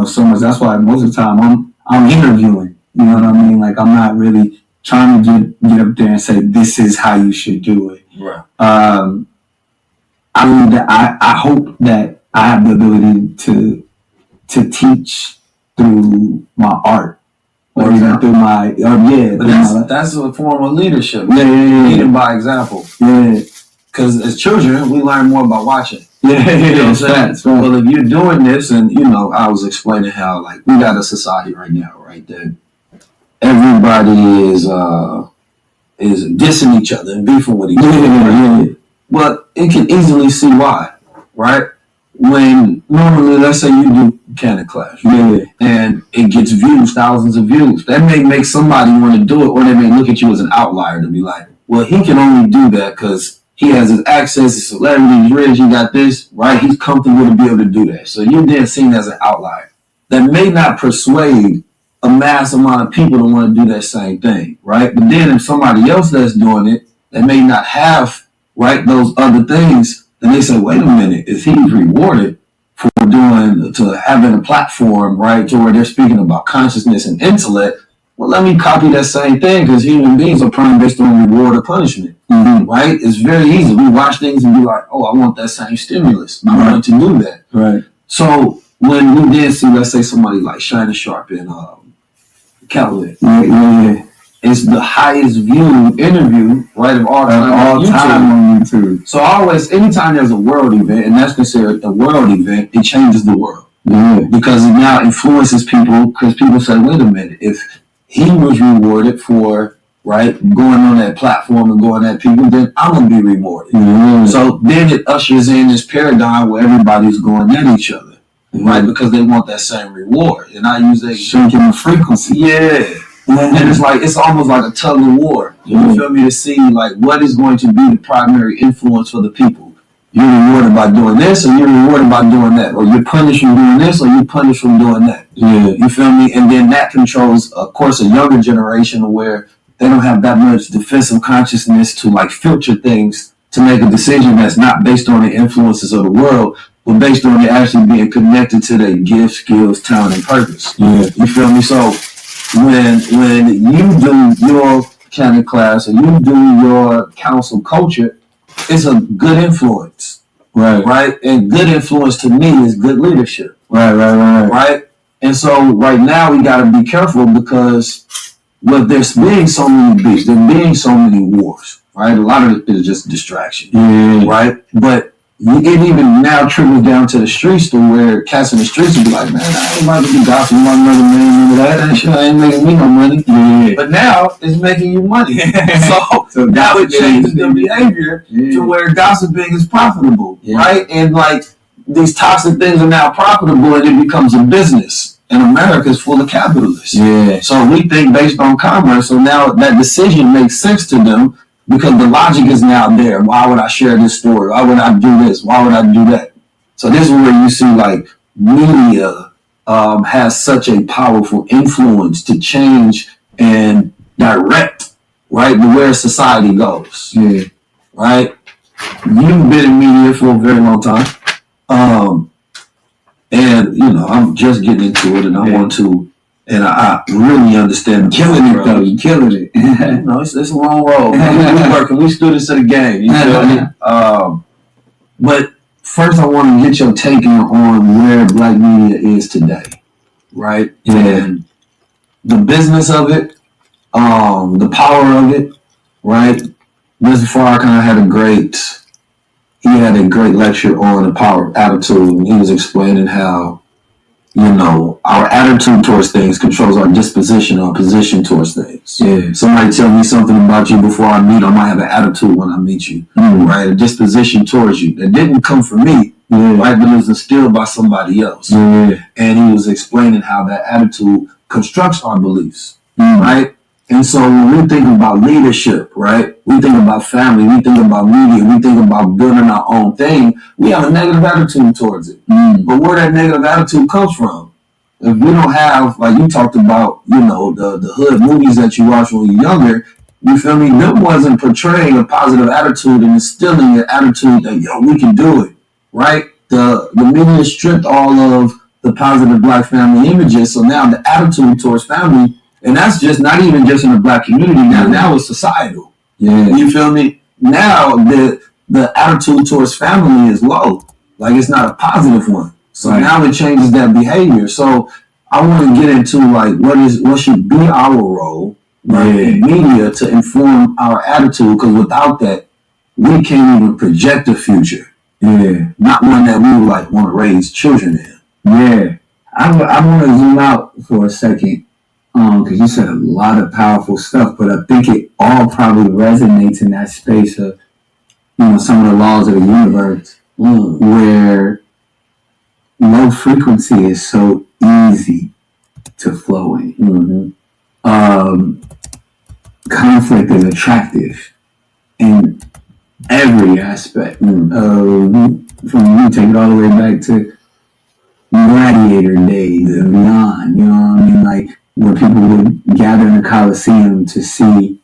so much. That's why most of the time I'm interviewing. You know what I mean? Like I'm not really trying to get up there and say this is how you should do it. Right. I hope that I have the ability to teach through my art, or even through my But that's a form of leadership. Yeah. Leading by example. Yeah. Because as children, we learn more by watching. Yeah. You know what I'm saying? That's right. Well, if you're doing this, and I was explaining how like we got a society right now, right, that everybody is dissing each other and beefing with each other. Yeah. But it can easily see why, right? When normally, let's say you do Canon Clash, and it gets views, thousands of views. That may make somebody want to do it, or they may look at you as an outlier to be like, well, he can only do that because he has his access, his celebrity, he's rich, he got this, right? He's comfortable to be able to do that. So you're then seen as an outlier. That may not persuade a mass amount of people to want to do that same thing, right? But then if somebody else that's doing it, that may not have, right, those other things, then they say, wait a minute, is he rewarded for having a platform, right, to where they're speaking about consciousness and intellect? Well, let me copy that same thing, because human beings are prone based on reward or punishment, right? It's very easy. We watch things and be like, oh, I want that same stimulus. I want to do that. Right. So when we did see, let's say, somebody like Shannon Sharp and Callaway, it's the highest viewed interview, right, of all time on YouTube. So always, anytime there's a world event, and that's considered a world event, it changes the world. Yeah. Because it now influences people, because people say, wait a minute, if he was rewarded for, right, going on that platform and going at people, then I'm going to be rewarded. So then it ushers in this paradigm where everybody's going at each other, right, because they want that same reward. And I use that shrinking the frequency. Yeah. And it's almost like a tug of war. You feel me? To see like what is going to be the primary influence for the people. You're rewarded by doing this, or you're rewarded by doing that, or you're punished from doing this, or you're punished from doing that. Yeah. You feel me? And then that controls, of course, a younger generation where they don't have that much defensive consciousness to like filter things to make a decision that's not based on the influences of the world, but based on it actually being connected to their gifts, skills, talent, and purpose. Yeah. You feel me? So when you do your Canon class or you do your council culture, it's a good influence. Right? And good influence to me is good leadership. Right? And so right now we got to be careful because there's being so many beefs, there being so many wars, right? A lot of it is just distraction, right? But it even now trickles down to the streets to where cats in the streets will be like, man, I ain't about to be gossip, my mother, man, that shit ain't making me no money. But now it's making you money. so now it changes the behavior to where gossiping is profitable, right? And like these toxic things are now profitable and it becomes a business. And America is full of capitalists. So we think based on commerce, so now that decision makes sense to them because the logic is now there. Why would I share this story? Why would I do this? Why would I do that? So this is where you see like media has such a powerful influence to change and direct, right, where society goes. Right? You've been in media for a very long time. And, you know, I'm just getting into it and I want to, and I really understand. Killing it though, you killing it. You know, it's a long road. We working, we students of the game, you feel me? But first I want to get your take on where black media is today, right? And the business of it, the power of it, right? Mr. Farrakhan had a great lecture on the power of attitude, and he was explaining how, you know, our attitude towards things controls our disposition or position towards things. Somebody tell me something about you before I meet, I might have an attitude when I meet you, right? A disposition towards you that didn't come from me, right? But it was instilled by somebody else. And he was explaining how that attitude constructs our beliefs, right? And so when we think about leadership, right, we think about family, we think about media, we think about building our own thing, we have a negative attitude towards it. But where that negative attitude comes from, if we don't have, like you talked about, you know, the hood movies that you watch when you're younger, you feel me, them wasn't portraying a positive attitude and instilling an attitude that, yo, we can do it, right? The media stripped all of the positive black family images, so now the attitude towards family, and that's just not even just in the black community. Now it's societal. You feel me? Now the attitude towards family is low. Like it's not a positive one. So now it changes that behavior. So I want to get into like what should be our role in media to inform our attitude, because without that, we can't even project a future. Not one that we would like want to raise children in. I want to zoom out for a second. Because you said a lot of powerful stuff, but I think it all probably resonates in that space of, you know, some of the laws of the universe, where low frequency is so easy to flow in. Conflict is attractive in every aspect. From you take it all the way back to gladiator days and beyond, you know what I mean? Like, where people would gather in the Coliseum to see,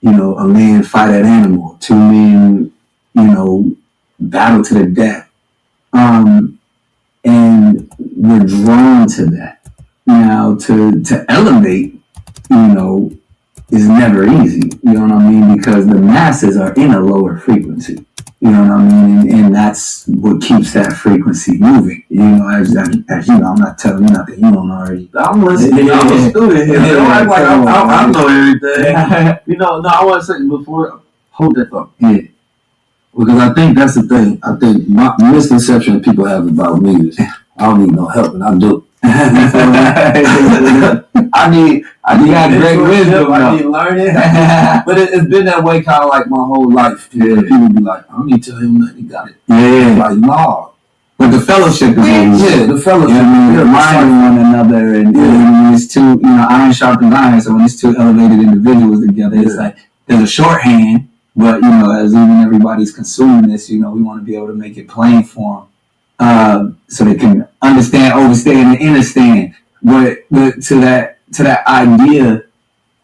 you know, a man fight an animal, two men, you know, battle to the death. And we're drawn to that. Now, to elevate, you know, is never easy, you know what I mean? Because the masses are in a lower frequency. You know what I mean? And that's what keeps that frequency moving. You know, as you know, I'm not telling you nothing you don't already. I'm listening. I'm a student here. I know everything. You know, no, I want to say before, hold that thought. Because I think that's the thing. I think my misconception that people have about me is I don't need no help, and I do. I need great wisdom. I need learning. But it's been that way kind of like my whole life. People be like, I don't need to tell him that he got it. Like, no. But the fellowship is the fellowship. Reminding one another, and it's two, you know, iron sharpens iron. So when it's two elevated individuals together, it's like there's a shorthand, but you know, as even everybody's consuming this, you know, we want to be able to make it plain for them, so they can understand, overstand, and understand. But to that idea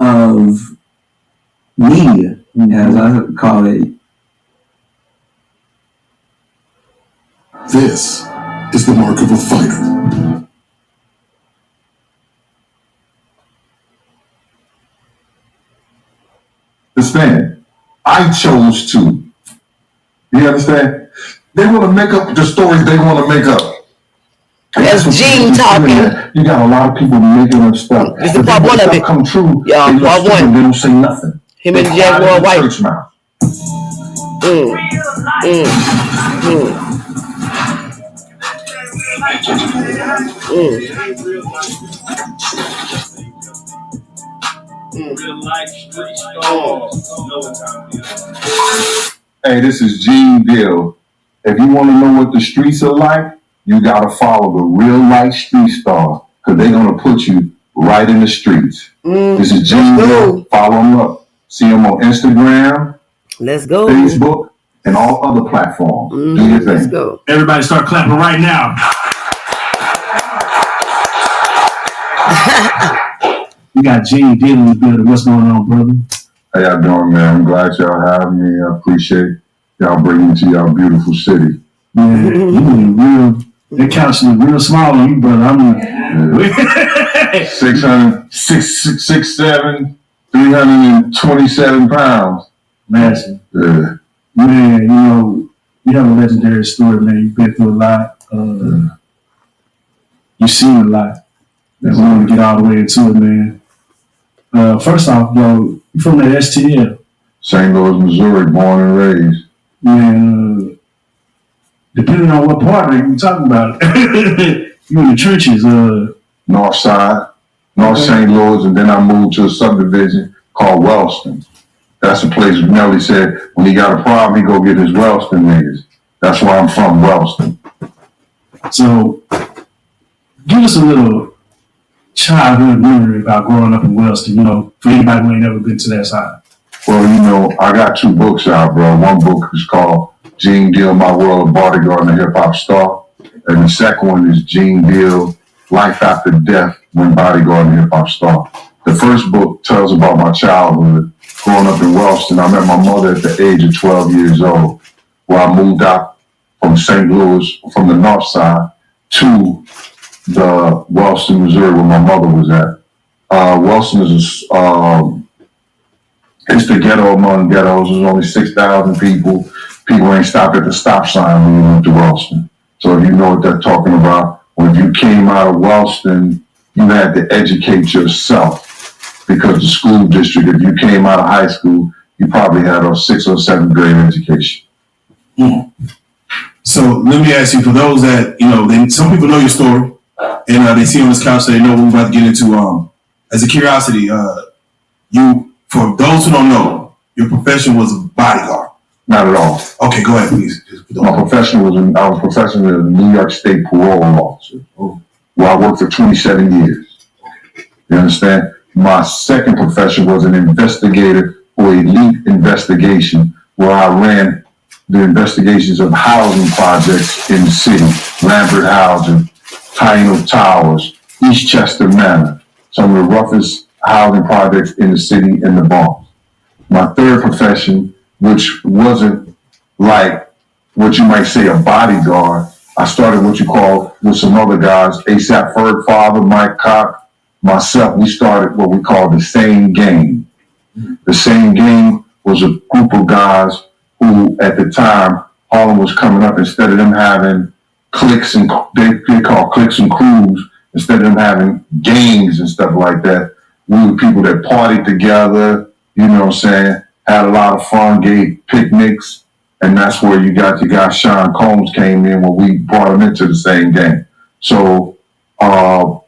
of media, as I call it. This is the mark of a fighter. understand? I chose to. You understand? They want to make up the stories they want to make up. That's Gene talking. You got a lot of people making up stuff. This is part one of it. Come true. Yeah, they part one. They don't say nothing. Him and Jaguar White. Hey, this is Gene Deal. If you want to know what the streets are like, you got to follow the real life street star, because they're going to put you right in the streets. This is Gene Deal. Follow him up. See him on Instagram, Let's go. Facebook, and all other platforms. Do your thing. Let's go. Everybody start clapping right now. We got Gene Deal in the building. What's going on, brother? How y'all doing, man? I'm glad y'all having me. I appreciate y'all bringing me to y'all beautiful city. Man, you real. That couch is real small on you, brother. I mean, 327 pounds. Massive. Yeah. Man, you know, you have a legendary story, man. You've been through a lot. You've seen a lot. I want to get all the way into it, man. First off, bro, you from the STL? St. Louis, Missouri, born and raised. Man, depending on what part you're talking about, you in the trenches. North Side, North St. Louis, and then I moved to a subdivision called Wellston. That's the place Nelly said when he got a problem, he go get his Wellston niggas. That's why I'm from Wellston. So, give us a little childhood memory about growing up in Wellston, you know, for anybody who ain't never been to that side. Well, you know, I got 2 books out, bro. One book is called Gene Deal, My World of Bodyguard and a Hip Hop Star. And the second one is Gene Deal, Life After Death, When Bodyguard and Hip Hop Star. The first book tells about my childhood. Growing up in Wellston, I met my mother at the age of 12 years old, where I moved out from St. Louis, from the north side, to the Wellston, Missouri, where my mother was at. Wellston is it's the ghetto among ghettos. There's only 6,000 people. People ain't stopped at the stop sign when you went to Wellston. So if you know what they're talking about, when you came out of Wellston, you had to educate yourself, because the school district, if you came out of high school, you probably had a 6th or 7th grade education. So let me ask you, for those that, you know, some people know your story, and they see on this couch, so they know what we're about to get into. As a curiosity, for those who don't know, your profession was a bodyguard. Not at all. Okay, go ahead, please. My profession was I was professionally a New York State parole officer, where I worked for 27 years. You understand? My second profession was an investigator for Elite Investigation, where I ran the investigations of housing projects in the city. Lambert Housing, Taino Towers, Eastchester Manor, some of the roughest housing projects in the city and the Bronx. My third profession, which wasn't like what you might say a bodyguard, I started what you call, with some other guys, ASAP Ferg Father, Mike Cock, myself, we started what we call the Same Gang. The Same Gang was a group of guys who, at the time, Harlem was coming up. Instead of them having cliques and they call cliques and crews, instead of them having gangs and stuff like that, we were people that partied together, you know what I'm saying, had a lot of fun, gave picnics, and that's where you got your guy Sean Combs came in when we brought him into the Same Gang. So I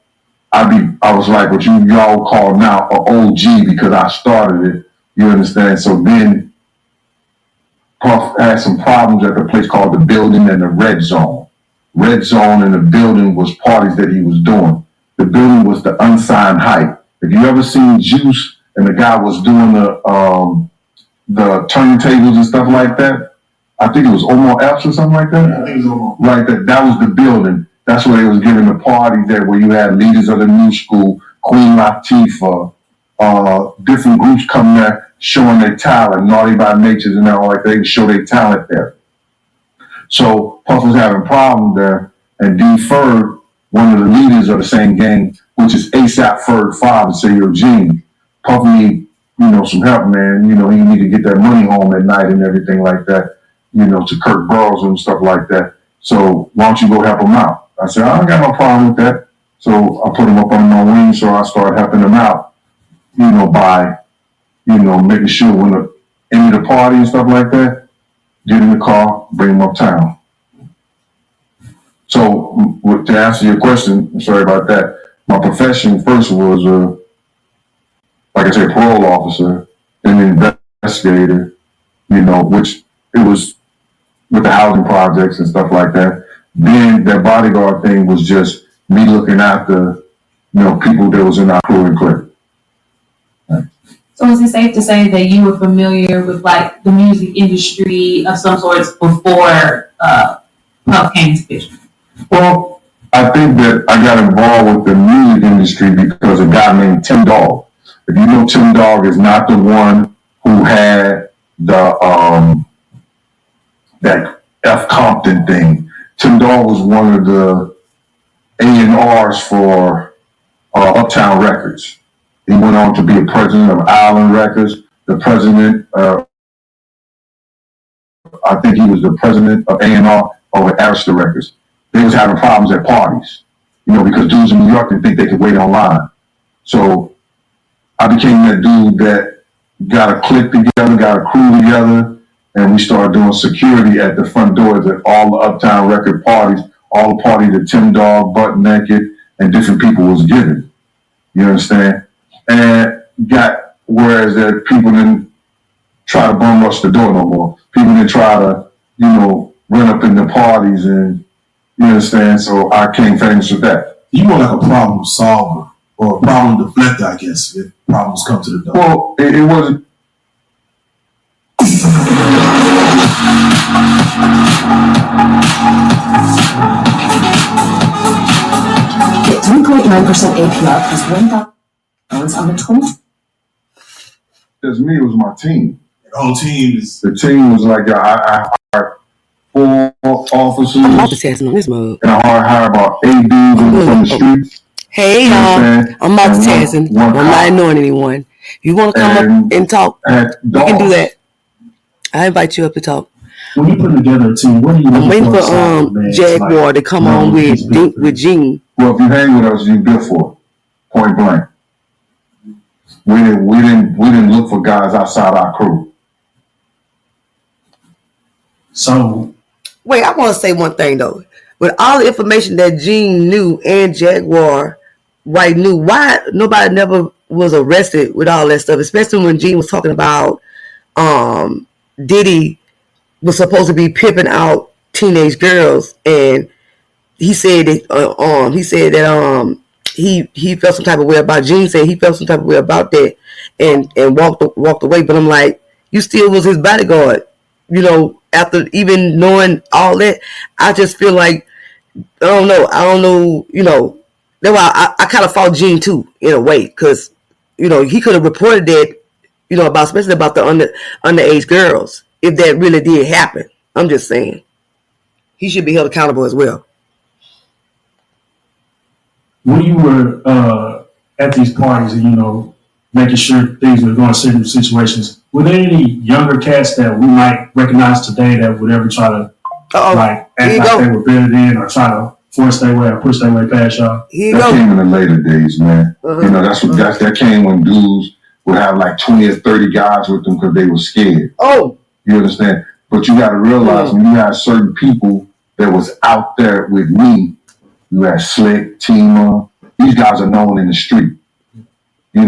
was like what y'all call now an OG, because I started it, you understand? So then Puff had some problems at the place called the Building and the Red Zone. Red Zone and the Building was parties that he was doing. The Building was the Unsigned Hype. If you ever seen Juice and the guy was doing the turntables and stuff like that, I think it was Omar Epps or something like that. I think it was Omar. Right, that was the Building. That's where they was giving the parties there, where you had leaders of the new school, Queen Latifah, different groups coming there showing their talent, Naughty by Natures and all like that. They would show their talent there. So Puff was having problems there, and D. Ferg, one of the leaders of the Same Gang, which is ASAP Ferg Father, say, yo, Gene, Puff need some help, man. He need to get that money home at night and everything like that, to Kirk Burrows and stuff like that. So why don't you go help him out? I said, I ain't got no problem with that. So I put him up on my wing, so I started helping him out, by, making sure when the end of the party and stuff like that, get in the car, bring him uptown. So to answer your question, I'm sorry about that. My profession first was, like I said, parole officer, and investigator, which it was with the housing projects and stuff like that. Then that bodyguard thing was just me looking after, people that was in our crew and clique. So is it safe to say that you were familiar with like the music industry of some sorts before Puff came to picture? Well, I think that I got involved with the music industry because a guy named Tim Dog. If you know, Tim Dog is not the one who had the that F. Compton thing. Tim Dog was one of the A&Rs for Uptown Records. He went on to be a president of Island Records, the president, I think he was the president of A&R over Arista Records. They was having problems at parties, because dudes in New York didn't think they could wait online. So I became that dude that got a clique together, got a crew together, and we started doing security at the front doors at all the Uptown Record parties, all the parties that Tim Dog, Butt Naked, and different people was giving. You understand? And whereas that people didn't try to bum rush the door no more. People didn't try to, run up in the parties, and you understand? So I became famous with that. You were like a problem solver or a problem deflector, I guess, if problems come to the door. Well, it wasn't. Get 3.9% APR plus $1,000 on the 20. As me, it was my team. The whole team is. The team was like, I hired 4 officers. I'm multitasking on this mug. And I hired about 8 dudes from the streets. Hey, y'all. I'm multitasking. I'm not ignoring anyone. If you want to come up and talk, we can do that. I invite you up to talk. When you put together a team, what do you? I'm waiting for Jaguar to come on with Gene. Well, if you hang with us, you good for it. Point blank. We didn't look for guys outside our crew. So wait, I want to say one thing though. With all the information that Gene knew and Jaguar Wright knew, why nobody never was arrested with all that stuff? Especially when Gene was talking about Diddy was supposed to be pimping out teenage girls, and he said that he felt some type of way about. Gene said he felt some type of way about that, and walked away. But I'm like, you still was his bodyguard, after even knowing all that. I just feel like I don't know, that's why I kind of fought Gene too in a way, because he could have reported that, especially about the underage girls, if that really did happen. I'm just saying he should be held accountable as well. When you were at these parties and making sure things were going to certain situations, were there any younger cats that we might recognize today that would ever try to act like they were better than, or try to force their way or push their way past y'all? That came in the later days, man. That came when dudes would have like 20 or 30 guys with them because they were scared. Oh, you understand? But you got to realize when you have certain people that was out there with me, you had Slick, Tima. These guys are known in the street. They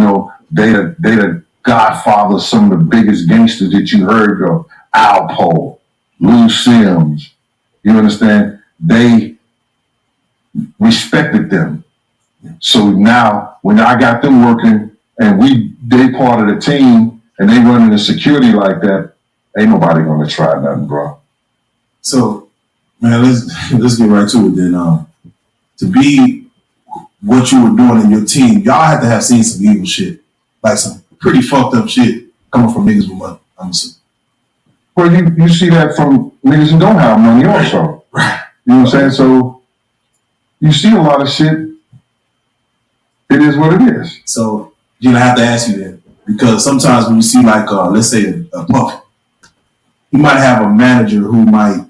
the godfather of some of the biggest gangsters that you heard of. Alpo, Lou Sims. You understand? They respected them. So now when I got them working and they part of the team and they running the security like that, ain't nobody gonna try nothing, bro. So, man, let's get right to it then. To be what you were doing in your team, y'all had to have seen some evil shit, like some pretty fucked up shit coming from niggas with money, I'm assuming. Well, you see that from niggas who don't have money also. Right. You know what I'm saying? So you see a lot of shit. It is what it is. So, I have to ask you then, because sometimes when you see like let's say a Puff, you might have a manager who might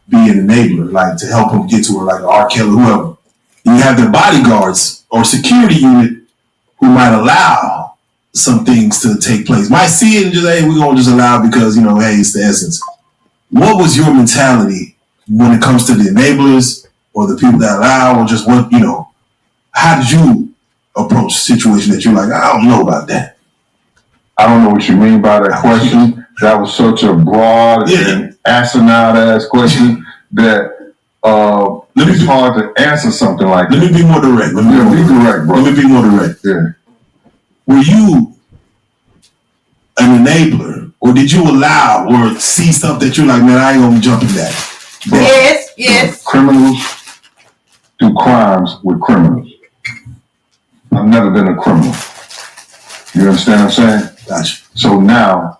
be an enabler, like to help him get to her, like R. Kelly, whoever. And you have the bodyguards or security unit who might allow some things to take place. Might see it and just, hey, we're gonna just allow because, you know, hey, it's the essence. What was your mentality when it comes to the enablers or the people that allow, or just what, you know, how did you approach a situation that you're like, I don't know about that? I don't know what you mean by that question. That was such a broad and asinine ass question that it's hard to answer something like that. Let me be more direct. Be direct, bro. Let me be more direct. Yeah. Were you an enabler, or did you allow or see stuff that you're like, man, I ain't gonna jump in that? Bro, yes. Criminals do crimes with criminals. I've never been a criminal. You understand what I'm saying? Gotcha. So now,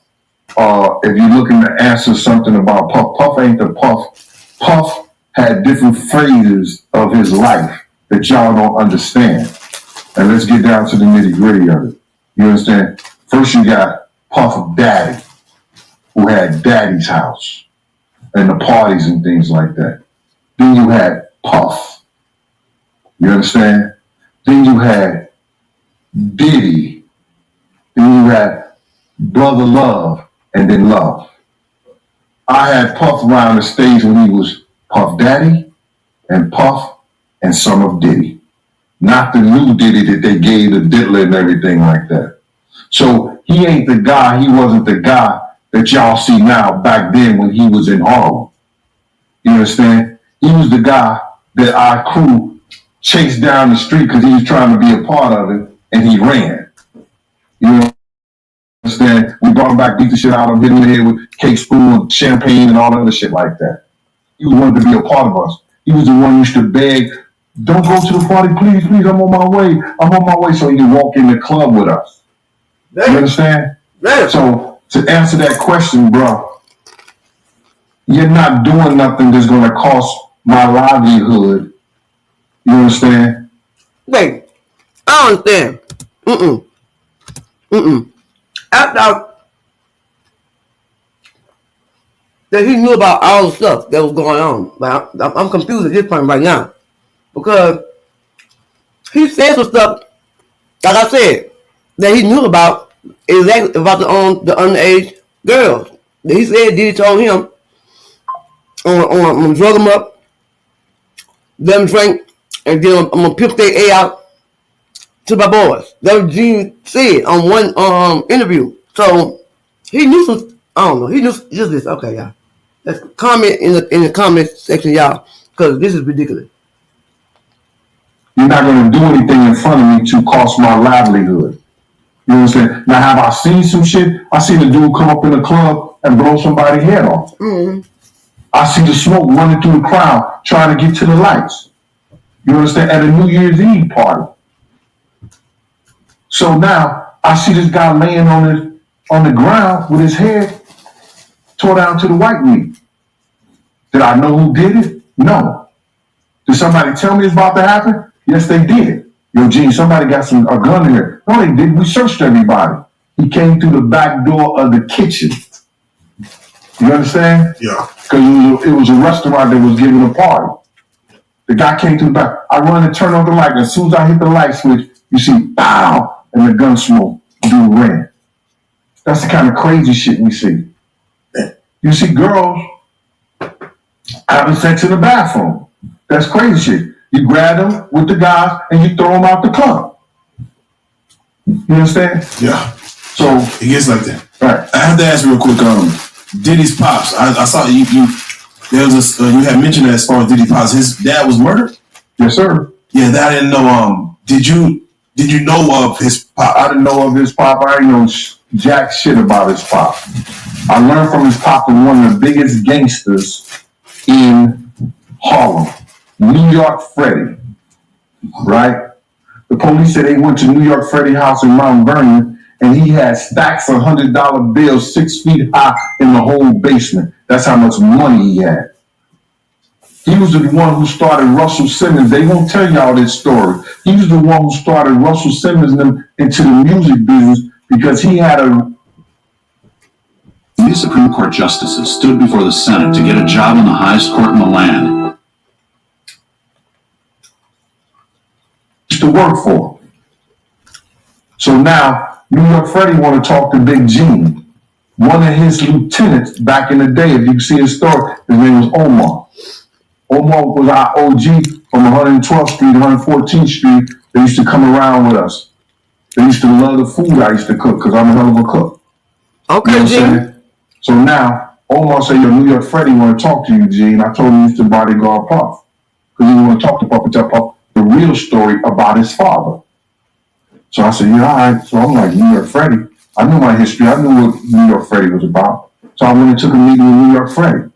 if you're looking to answer something about Puff, Puff ain't the Puff. Puff had different phases of his life that y'all don't understand. And let's get down to the nitty gritty of it. You understand? First you got Puff Daddy, who had Daddy's house and the parties and things like that. Then you had Puff. You understand? Then you had Diddy. Then you had Brother Love, and then Love. I had Puff around the stage when he was Puff Daddy and Puff and Son of Diddy. Not the new Diddy that they gave the diddler and everything like that. So he ain't the guy, he wasn't the guy that y'all see now back then when he was in Harlem. You understand? He was the guy that our crew chased down the street because he was trying to be a part of it, and he ran. You understand? We brought him back, beat the shit out of him, hit him in the head with cake spoon, champagne, and all that other shit like that. He wanted to be a part of us. He was the one who used to beg, don't go to the party, please, please, I'm on my way. I'm on my way, so he could walk in the club with us. You understand? So to answer that question, bro, you're not doing nothing that's going to cost my livelihood. You understand? Wait, I understand. I thought that he knew about all the stuff that was going on. But I'm confused at this point right now. Because he said some stuff, like I said, that he knew about exactly about the underage girls. That he said Diddy told him I'm gonna drug them up, let them drink, and then I'm gonna pimp their A out to my boys. That was Gene said on one interview. So he knew some. I don't know. He knew just this. Okay, y'all. Let's comment in the comment section, y'all, because this is ridiculous. You're not going to do anything in front of me to cost my livelihood. You understand? Now, have I seen some shit? I seen a dude come up in the club and blow somebody's head off. Mm-hmm. I see the smoke running through the crowd trying to get to the lights. You understand? At a New Year's Eve party. So now I see this guy laying on the ground with his head tore down to the white meat. Did I know who did it? No. Did somebody tell me it's about to happen? Yes, they did. Yo, Gene, somebody got a gun in here. No, they did. We searched everybody. He came through the back door of the kitchen. You understand? Yeah. Because it was a restaurant that was giving a party. The guy came through the back. I run and turn on the light. As soon as I hit the light switch, you see, pow, and the gun smoke. Dude ran. That's the kind of crazy shit we see. You see girls having sex in the bathroom. That's crazy shit. You grab them with the guys and you throw them out the club. You understand? Yeah. So it gets like that. Right. I have to ask real quick. Diddy's pops. I saw you. There was you had mentioned that as far as Diddy pops, his dad was murdered. Yes, sir. Yeah, that I didn't know. Did you know of his pop? I didn't know of his pop. I didn't know jack shit about his pop. I learned from his pop from one of the biggest gangsters in Harlem, New York Freddie. Right? The police said they went to New York Freddie house in Mount Vernon, and he had stacks of $100 bills 6 feet high in the whole basement. That's how much money he had. He was the one who started Russell Simmons. They won't tell y'all this story. He was the one who started Russell Simmons into the music business because he had a. These Supreme Court justices stood before the Senate to get a job in the highest court in the land. To work for. So now, New York Freddie want to talk to Big Gene. One of his lieutenants back in the day, if you can see his story, his name was Omar. Omar was our OG from 112th Street, 114th Street. They used to come around with us. They used to love the food I used to cook because I'm a hell of a cook. Okay, you know Gene. So now, Omar said, yo, New York Freddie want to talk to you, Gene. I told him he used to bodyguard Puff. Because he want to talk to Puff and tell Puff the real story about his father. So I said, yeah, all right. So I'm like, New York Freddie. I knew my history. I knew what New York Freddie was about. So I went and took a meeting with New York Freddie.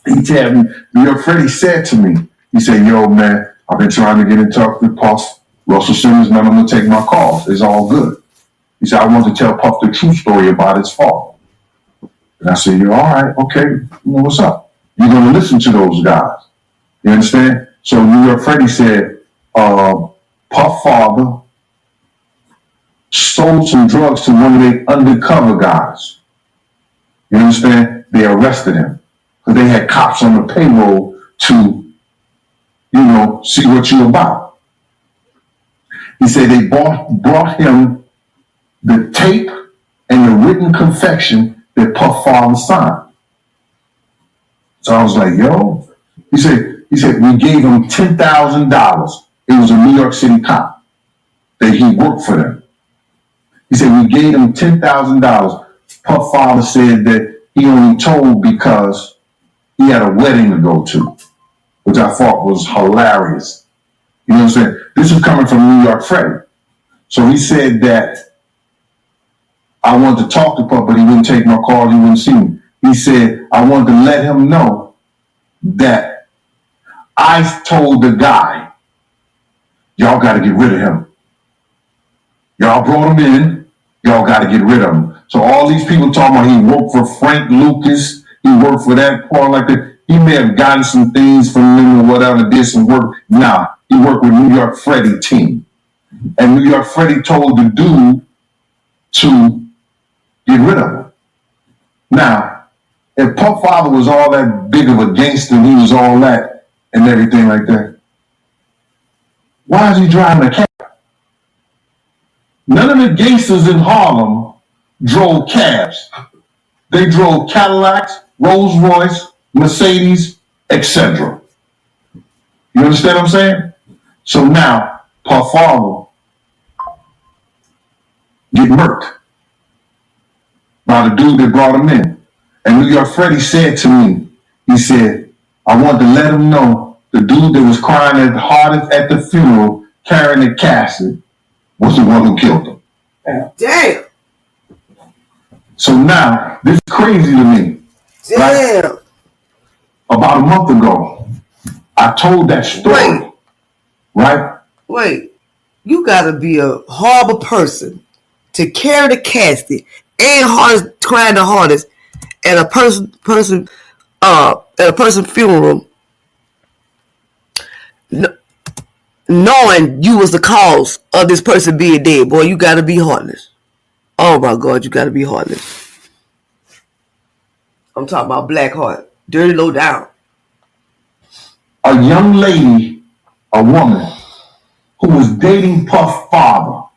He told me, New York Freddie said to me, he said, yo, man, I've been trying to get in touch with Puff. Russell Simmons, none of them take my calls. It's all good. He said, I want to tell Puff the true story about his father. And I said, you're all right, okay, you know what's up. You're going to listen to those guys. You understand? So New York Freddie said, Puff father sold some drugs to one of their undercover guys. You understand? They arrested him. Because they had cops on the payroll to, you know, see what you're about. He said they brought him the tape and the written confection that Puff father signed. So I was like, yo. He said, we gave him $10,000. It was a New York City cop that he worked for them. He said, we gave him $10,000. Puff father said that he only told because he had a wedding to go to, which I thought was hilarious. You know what I'm saying? This is coming from New York Freddie. So he said that I wanted to talk to Puff, but he wouldn't take my call, he wouldn't see me. He said, I wanted to let him know that I told the guy, y'all got to get rid of him. Y'all brought him in, y'all got to get rid of him. So all these people talking about he worked for Frank Lucas, he worked for that part like that. He may have gotten some things from them or whatever, did some work. Nah, he worked with New York Freddie team. And New York Freddie told the dude to get rid of him. Now, if Puff father was all that big of a gangster and he was all that and everything like that, why is he driving a cab? None of the gangsters in Harlem drove cabs. They drove Cadillacs, Rolls Royce, Mercedes, etc. You understand what I'm saying? So now, Puff father get murked by the dude that brought him in. And New York Freddie said to me, he said, I wanted to let him know the dude that was crying at the hardest at the funeral, carrying the casket, was the one who killed him. Damn. So now, this is crazy to me. Damn. Right? About a month ago, I told that story. Right? Wait. You gotta be a horrible person to carry the casket and crying the hardest at a person funeral, knowing you was the cause of this person being dead. Boy, you gotta be heartless. Oh my God, you gotta be heartless. I'm talking about black heart, dirty low down. A young lady, a woman who was dating Puff father,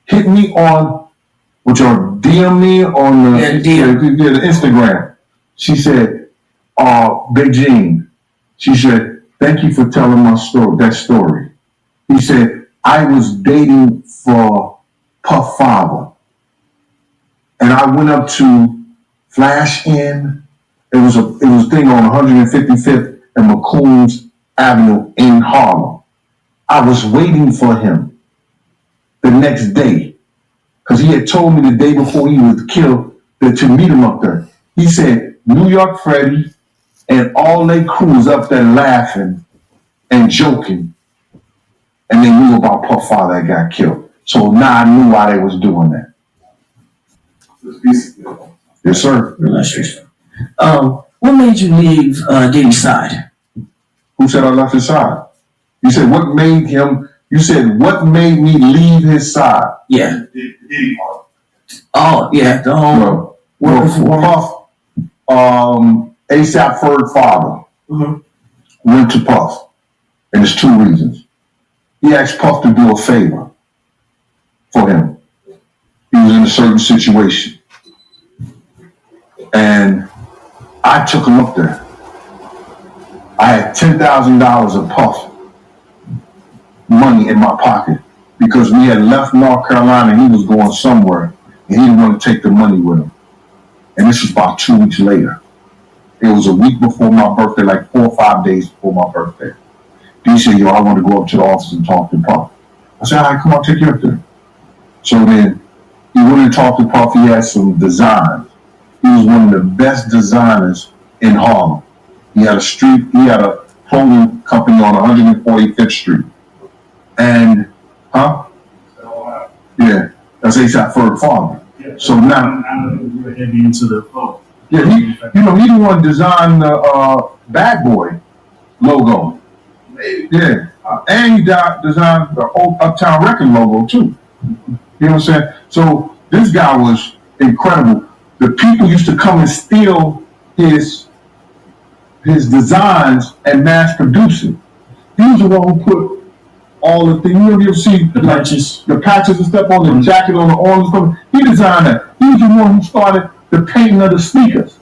hit me on, which are DM me on the Instagram. She said, Big Gene, she said, thank you for telling my story, that story. He said, I was dating for Puff father. And I went up to Flash Inn. It was a thing on 155th and McCombs Avenue in Harlem. I was waiting for him the next day because he had told me the day before he was killed that to meet him up there. He said, New York Freddie and all their crews up there laughing and joking, and they knew about Puff father that got killed. So now I knew why they was doing that. Yes, sir. What made you leave Diddy's side? Who said I left his side? You said what made him You said what made me leave his side? Yeah. Oh, yeah, the whole Puff, ASAP Ferg father went to Puff, and there's two reasons. He asked Puff to do a favor for him. He was in a certain situation, and I took him up there. I had $10,000 of Puff money in my pocket because we had left North Carolina and he was going somewhere and he didn't want to take the money with him. And this was about 2 weeks later. It was a week before my birthday, like 4 or 5 days before my birthday. He said, yo, I want to go up to the office and talk to Puff. I said, all right, come on, take you up there. So then he went and talked to Puff. He had some designs. He was one of the best designers in Harlem. He had a clothing company on 145th Street. And, yeah, that's ASAP Ferg father. So now, into the flow. Yeah, he the one designed the Bad Boy logo. Yeah, and he designed the old Uptown Record logo too. You know what I'm saying? So this guy was incredible. The people used to come and steal his designs and mass produce it. He was the one who put all the things. You see the patches and stuff on the jacket, on the arms and stuff. He designed that. He was the one who started the painting of the sneakers.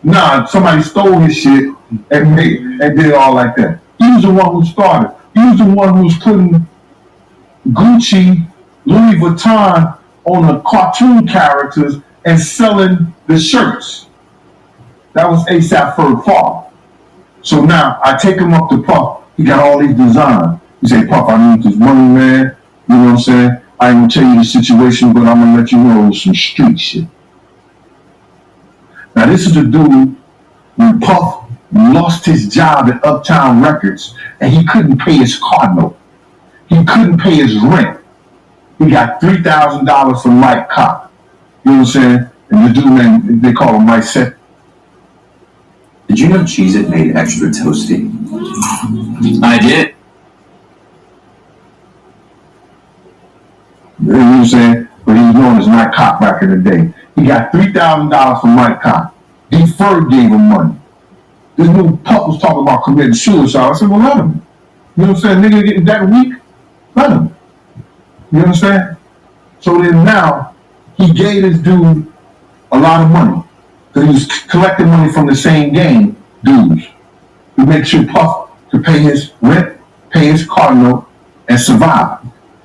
Nah, somebody stole his shit and did all like that. He was the one who started. He was the one who was putting Gucci, Louis Vuitton on the cartoon characters and selling the shirts. That was ASAP Ferg father. So now I take him up to Puff. He got all these designs. He say, Puff, I need this money, man. You know what I'm saying? I ain't gonna tell you the situation, but I'm gonna let you know some street shit. Now this is the dude when Puff lost his job at Uptown Records and he couldn't pay his car note. He couldn't pay his rent. He got $3,000 from Mike Kopp. You know what I'm saying? And the dude, man, they call him Mike Set. Did you know Cheez-It made extra toasty? I did. You know what I'm saying? But he was known as Mike Kopp back in the day. He got $3,000 from Mike Kopp. D. Ferg gave him money. This new Puff was talking about committing suicide. I said, well, let him. You know what I'm saying? Nigga getting that weak? Let him. You understand? So then now, he gave this dude a lot of money. Because he was collecting money from the same gang dudes. To make sure Puff could pay his rent, pay his car note, and survive.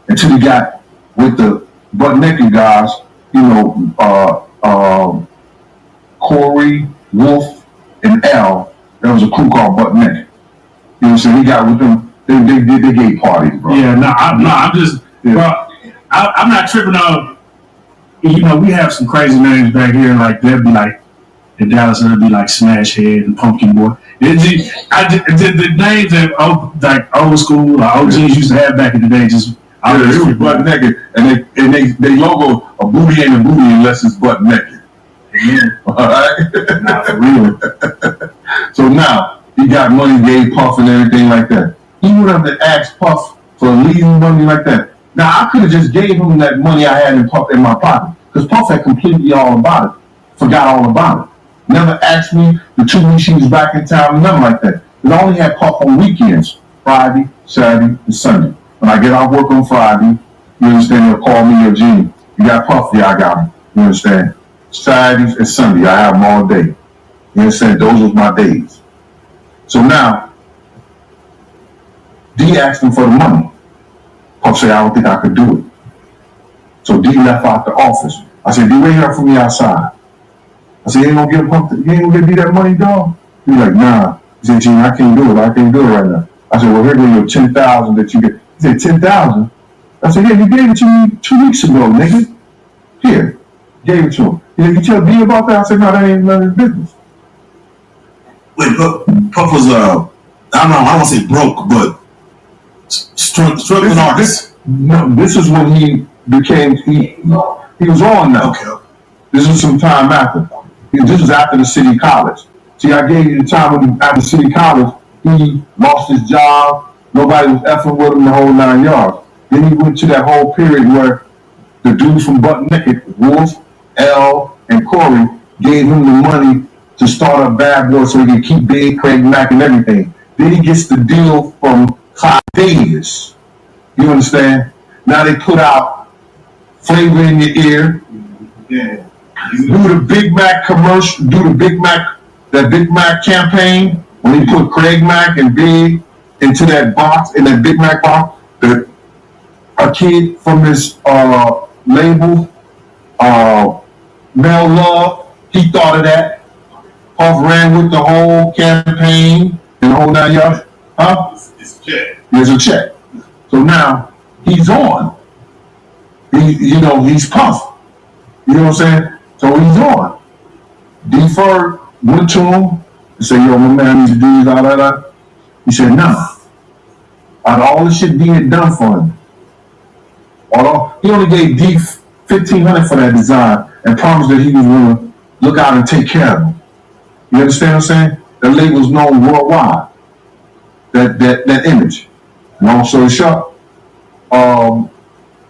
Until he got with the butt naked guys, you know, Corey, Wolf, and L. There was a crew called Butt Naked. You know what I'm saying? He got with them. They gay parties, bro. Yeah, I'm just, bro. I'm not tripping on. You know, we have some crazy names back here. Like they'd be like in Dallas, it'd be like Smash Head and Pumpkin Boy. The names that like old school or OGs used to have back in the day just. Yeah, it was Butt Naked, and they logo a booty ain't a booty unless it's butt naked. Yeah. All right, nah, for real. So now he got money, gave Puff and everything like that. He would have to ask Puff for leaving money like that. Now I could have just gave him that money I had in my pocket because Puff had completely all about it, forgot all about it. Never asked me the 2 weeks he was back in town, nothing like that. Because I only had Puff on weekends, Friday, Saturday, and Sunday. When I get off work on Friday, you understand, they'll call me, yo, Gene, you got Puff? Yeah, I got him. You understand? Saturdays and Sunday, I have them all day. You understand? Those was my days. So now, D asked him for the money. Puff said, I don't think I could do it. So D left out the office. I said, D, wait here for me outside. I said, you ain't gonna give D that money, dog? He was like, nah. He said, Gene, I can't do it. I can't do it right now. I said, well, here go your 10,000 that you get. He said, 10,000? I said, yeah, you gave it to me 2 weeks ago, nigga. Here, gave it to him. He said, you tell D about that? I said, no, that ain't none of his business. Wait, Puff was, I don't want to say broke, but struggling artist. This is when he became, he was on now. Okay. This was some time after. This was after the City College. See, I gave you the time when after City College, he lost his job. Nobody was effing with him the whole 9 yards. Then he went to that whole period where the dudes from Butt Naked, Wolf, L, and Corey, gave him the money to start a Bad Boy so he could keep Big, Craig Mack, and everything. Then he gets the deal from Clyde Davis. You understand? Now they put out Flavor in Your Ear. Yeah. Do the Big Mac commercial, that Big Mac campaign, when he put Craig Mack and Big into that box, in that Big Mac box, that a kid from his label, Mel Love, he thought of that. Puff ran with the whole campaign and the whole 9 yards. Huh? It's a check. There's a check. So now he's on. He's Puff. You know what I'm saying? So he's on. D-Ferg went to him and said, yo, my man, I need to do this, that. He said, nah. Out of all the shit D had done for him, he only gave D $1,500 for that design and promised that he was going to look out and take care of him. You understand what I'm saying? The label's known worldwide. That image. Long story short, I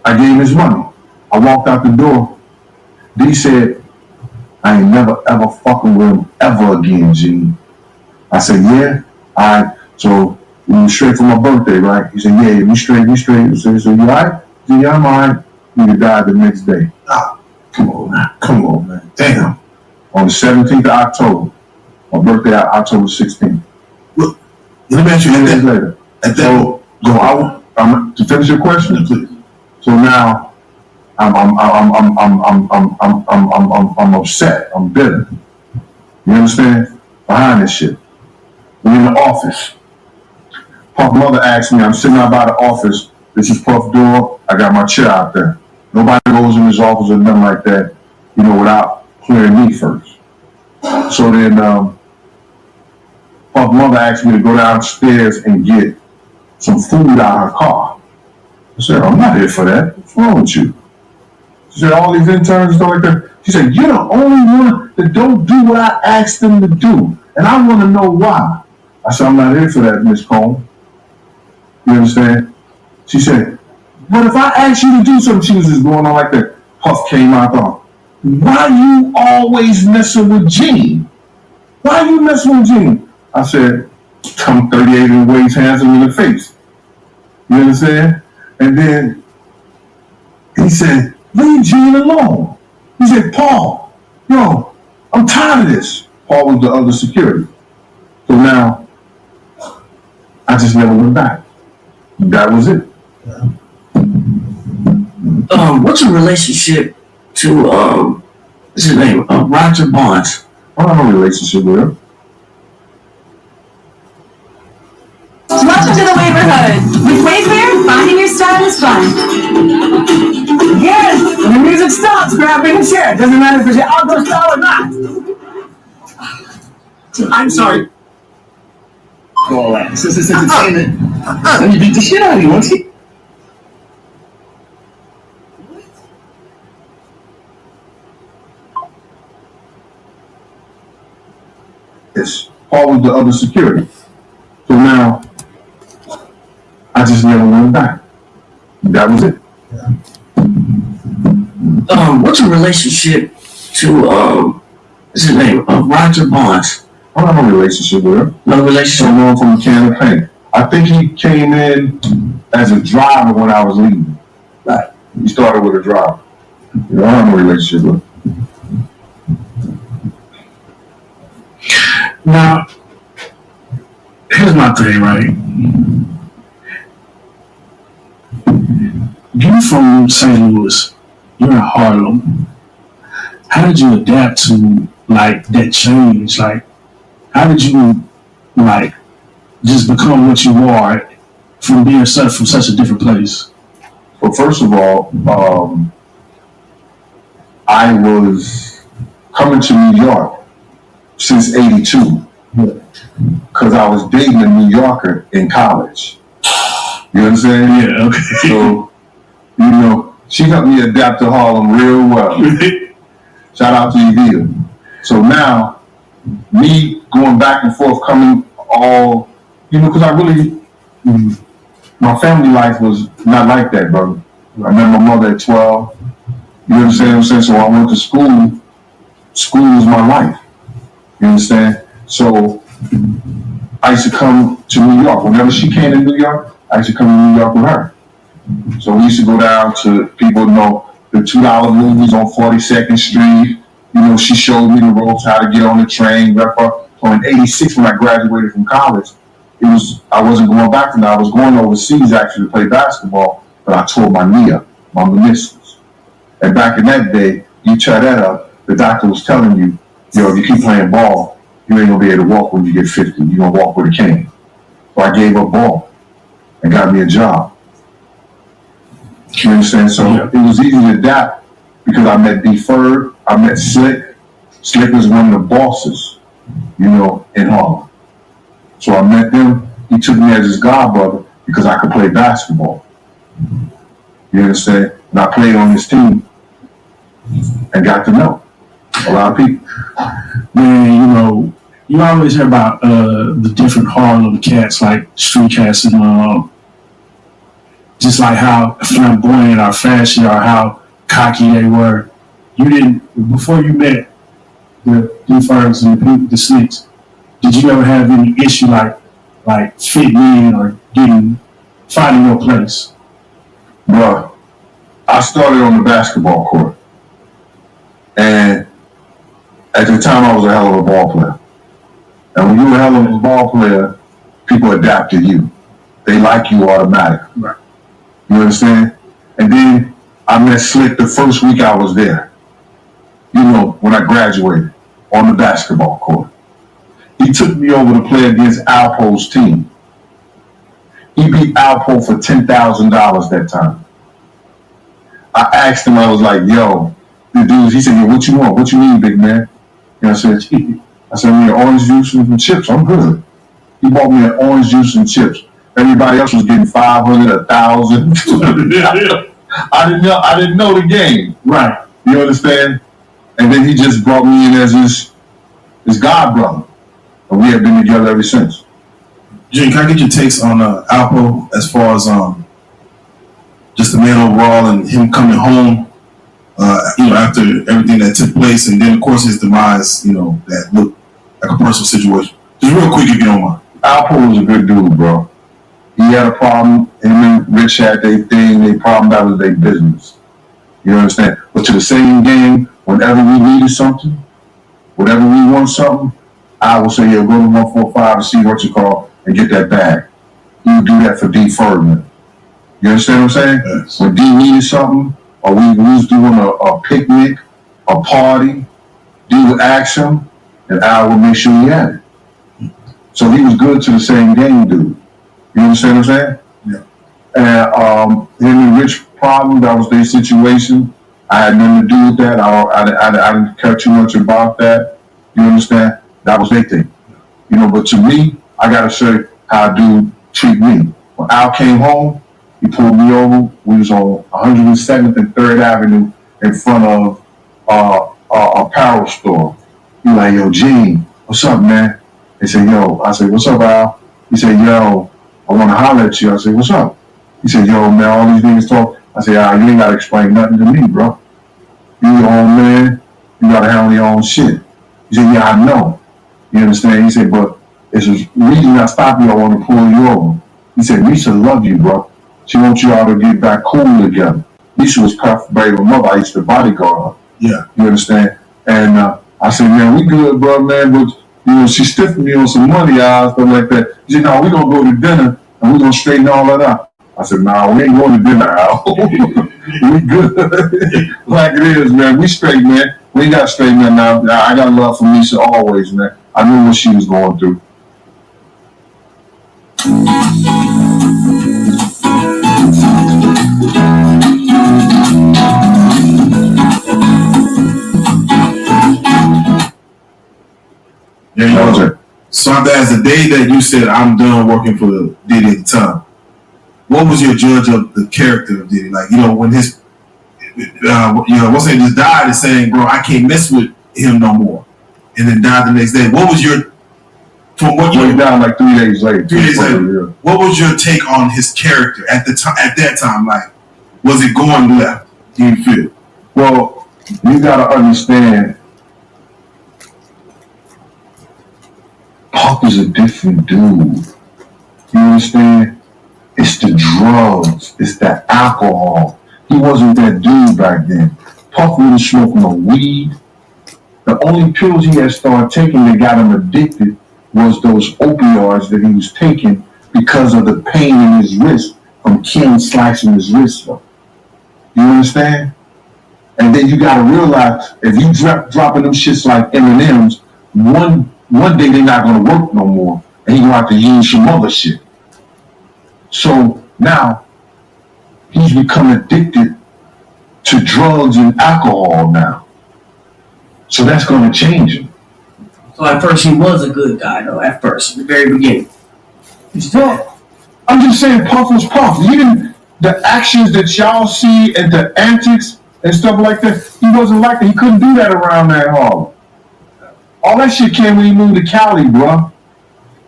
gave him his money. I walked out the door. D said, I ain't never ever fucking with him ever again, G. I said, yeah. Alright, so we were straight for my birthday, right? He said, yeah, we straight. I said, you alright? He said, yeah, I'm alright. He died the next day. Come on, man. Damn. On the 17th of October. My birthday, October 16th. Look, let me ask you days later. To finish your question, please. So now, I'm upset. I'm bitter. You understand? Behind this shit. We're in the office. Puff mother asked me, I'm sitting out by the office. This is Puff door. I got my chair out there. Nobody goes in his office or nothing like that, without clearing me first. So then, Puff mother asked me to go downstairs and get some food out of her car. I said, I'm not here for that. What's wrong with you? She said, all these interns and stuff like that. She said, you're the only one that don't do what I asked them to do. And I want to know why. I said, I'm not here for that, Miss Cone. You understand? She said, but if I asked you to do something, she was just going on like that. Puff came out on. Why you always messing with Gene? Why you messing with Gene? I said, I'm 38 and weighs handsome in the face. You understand? And then he said, leave Gene alone. He said, Paul, yo, I'm tired of this. Paul was the other security. So now, I just never went back. That was it. What's your relationship to, what's his name? Roger Barnes? I don't have a relationship with him. Welcome to the Wayborhood. With Wayfair, finding your style is fun. Yes, when the music stops, grab in a chair. Doesn't matter if it's your outdoor style or not. I'm sorry. Go away. This is entertainment. Let me beat the shit out of you, won't you? Yes. Paul was the other security. So now, I just never went back. That was it. What's your relationship to, what's his name? Roger Barnes? I don't have a relationship with him. No relationship? I know him from a can of paint. I think he came in as a driver when I was leaving. Right. He started with a driver. I don't have no relationship with him. Now, here's my thing, right? You from St. Louis, you're in Harlem. How did you adapt to that change? How did you just become what you are from being from such a different place? Well, first of all, I was coming to New York since '82 because I was dating a New Yorker in college. You understand? Yeah, okay. So, she helped me adapt to Harlem real well. Shout out to Evita. So now, me going back and forth, coming all, because I really my family life was not like that, brother. I met my mother at 12. You understand what I'm saying? So I went to school. School was my life. You understand? So I used to come to New York. Whenever she came to New York, I used to come to New York with her. So we used to go down to, people know, the $2 movies on 42nd Street. You know, she showed me the ropes, how to get on the train. So in '86, when I graduated from college, I wasn't going back to that. I was going overseas actually to play basketball, but I tore my knee up, my meniscus. And back in that day, you tear that up, the doctor was telling you, if you keep playing ball, you ain't gonna be able to walk when you get 50. You're gonna walk with a cane. So I gave up ball and got me a job. You understand? So it was easy to adapt because I met Deferred, I met Slick. Slick was one of the bosses, in Harlem. So I met them. He took me as his godbrother because I could play basketball. You understand? And I played on his team and got to know a lot of people. Man, you always hear about the different Harlem cats, like street cats, and just like how flamboyant or flashy or how cocky they were. You didn't, before you met the Deferreds and the Slicks, did you ever have any issue like fitting in or finding your place? Bro, I started on the basketball court. And at the time, I was a hell of a ball player. And when you're a hell of a ball player, people adapt to you. They like you automatically. Right. You understand? And then I met Slick the first week I was there. When I graduated on the basketball court. He took me over to play against Alpo's team. He beat Alpo for $10,000 that time. I asked him, I was like, yo, the dudes, he said, yo, what you want? What you need, big man? And I said, I need orange juice and some chips. I'm good. He bought me an orange juice and chips. Everybody else was getting 500, 1,000, 200. I didn't know the game. Right. You understand? And then he just brought me in as his godbrother. And we have been together ever since. Jane, can I get your takes on Alpo as far as just the man overall and him coming home, after everything that took place, and then of course his demise, that looked like a personal situation. Just real quick, if you don't mind. Alpo was a good dude, bro. He had a problem. Him and Rich had their thing. Their problem, that was their business. You understand? But to the same game, whenever we needed something, whenever we want something, I will say, go to 145 and see what you call and get that bag. He would do that for Deferred. You understand what I'm saying? Yes. When D needed something, or we was doing a picnic, a party, D would ask him, and Al would make sure he had it. So he was good to the same game, dude. You understand what I'm saying? Yeah. And him and Rich problem, that was their situation. I had nothing to do with that. I didn't care too much about that. You understand? That was their thing. But to me, I gotta say how a dude treat me. When Al came home, he pulled me over. We was on 107th and 3rd Avenue in front of a apparel store. He like, yo, Gene, what's up, man? He said, yo. I said, what's up, Al? He said, yo, I want to holler at you. I said, what's up? He said, yo, man, all these niggas talk. I said, Al, you ain't got to explain nothing to me, bro. You your own man. You got to handle your own shit. He said, yeah, I know. You understand? He said, but it's the reason I stopped you, I want to pull you over. He said, Lisa love you, bro. She wants you all to get back cool together. Lisa was perfect, baby mother. I used to bodyguard her. Yeah. You understand? And I said, man, we good, bro, man, but she stiffed me on some money, stuff like that. She said, no, we gonna go to dinner and we gonna straighten all that out. I said, nah, we ain't going to dinner, Al. We good. Like it is, man. We straight, man. We ain't got to straighten nothing out. I got love for Lisa always, man. I knew what she was going through. Yeah, so as the day that you said, I'm done working for Diddy at the time, what was your judge of the character of Diddy? Like, when his, what's name just died and saying, bro, I can't mess with him no more. And then died the next day. What was your from what Went you down like 3 days later. 3 days later. Yeah. What was your take on his character at the time? At that time, like, was it going left? Do you feel? Well, you gotta understand, Puff is a different dude. You understand? It's the drugs. It's the alcohol. He wasn't that dude back then. Puff wasn't smoking no weed. The only pills he had started taking that got him addicted was those opioids that he was taking because of the pain in his wrist from Ken slicing his wrist up. You understand? And then you gotta realize, if you dropping them shits like M&Ms, one day they're not gonna work no more, and you're gonna have to use some other shit. So now he's become addicted to drugs and alcohol now. So that's gonna change him. So at first he was a good guy, though. At first, at the very beginning. Well, I'm just saying, Puff was Puff. Even the actions that y'all see and the antics and stuff like that, he wasn't like that. He couldn't do that around that Harlem. All that shit came when he moved to Cali, bro.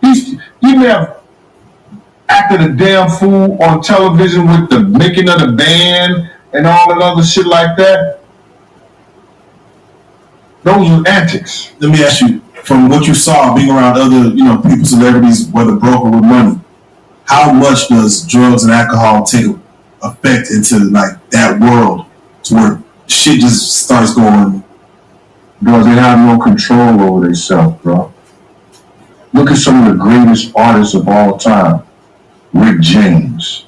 He may have acted a damn fool on television with the making of the band and all that other shit like that. Those were antics. Let me ask you, from what you saw being around other, people, celebrities, whether broke or with money, how much does drugs and alcohol take effect into like that world to where shit just starts going? Bro, they have no control over themselves, bro. Look at some of the greatest artists of all time. Rick James.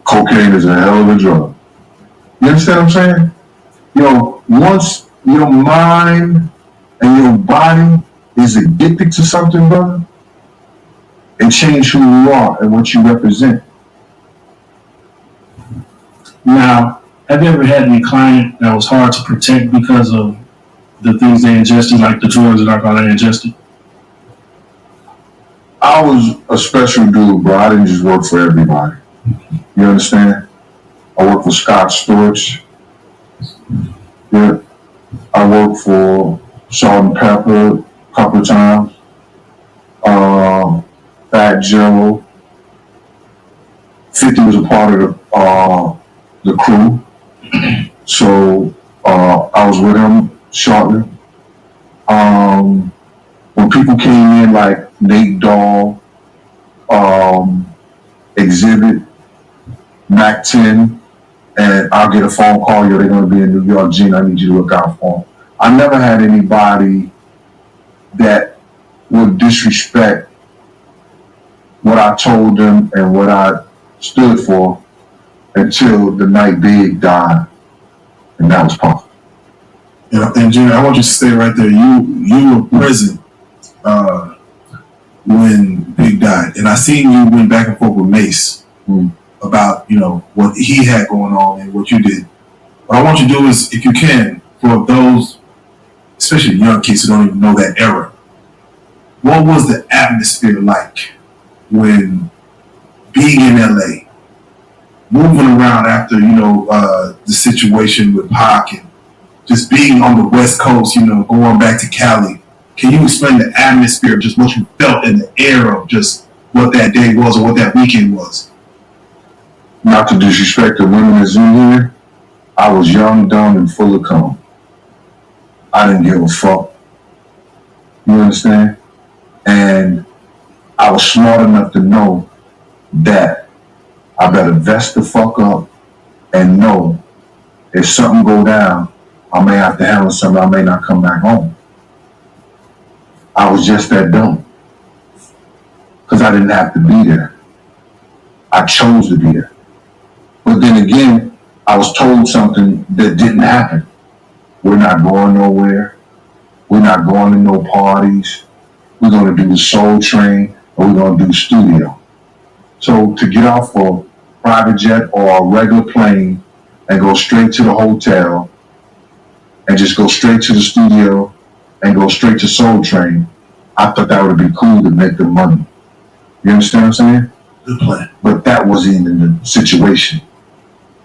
Cocaine is a hell of a drug. You understand what I'm saying? Once your mind and your body is addicted to something, brother, it changes who you are and what you represent. Now, have you ever had any client that was hard to protect because of the things they ingested, like the drugs and alcohol they ingested? I was a special dude, bro. I didn't just work for everybody. You understand? I worked for Scott Storch. Yeah. I worked for Salt and Pepper a couple of times. Fat Joe. 50 was a part of the crew. So I was with him shortly. When people came in like Nate Dogg, Exhibit, Mac 10, and I'll get a phone call, they're going to be in New York, Gene, I need you to look out for them. I never had anybody that would disrespect what I told them and what I stood for until the night Big died, and that was Puff. And Jimmy, I want you to stay right there. You were present when Big died, and I seen you went back and forth with Mace about what he had going on and what you did. What I want you to do is, if you can, for those, especially young kids who don't even know that era, what was the atmosphere like when being in LA, moving around after the situation with Pac and just being on the West Coast, going back to Cali? Can you explain the atmosphere of just what you felt in the air of just what that day was or what that weekend was? Not to disrespect the women that's in here, I was young, dumb, and full of cum. I didn't give a fuck. You understand? And I was smart enough to know that I better vest the fuck up and know if something go down, I may have to handle something, I may not come back home. I was just that dumb. Because I didn't have to be there. I chose to be there. But then again, I was told something that didn't happen. We're not going nowhere. We're not going to no parties. We're going to do the Soul Train, or we're going to do the studio. So to get off a private jet or a regular plane and go straight to the hotel and just go straight to the studio and go straight to Soul Train, I thought that would be cool to make the money. You understand what I'm saying? Good plan. But that wasn't even the situation.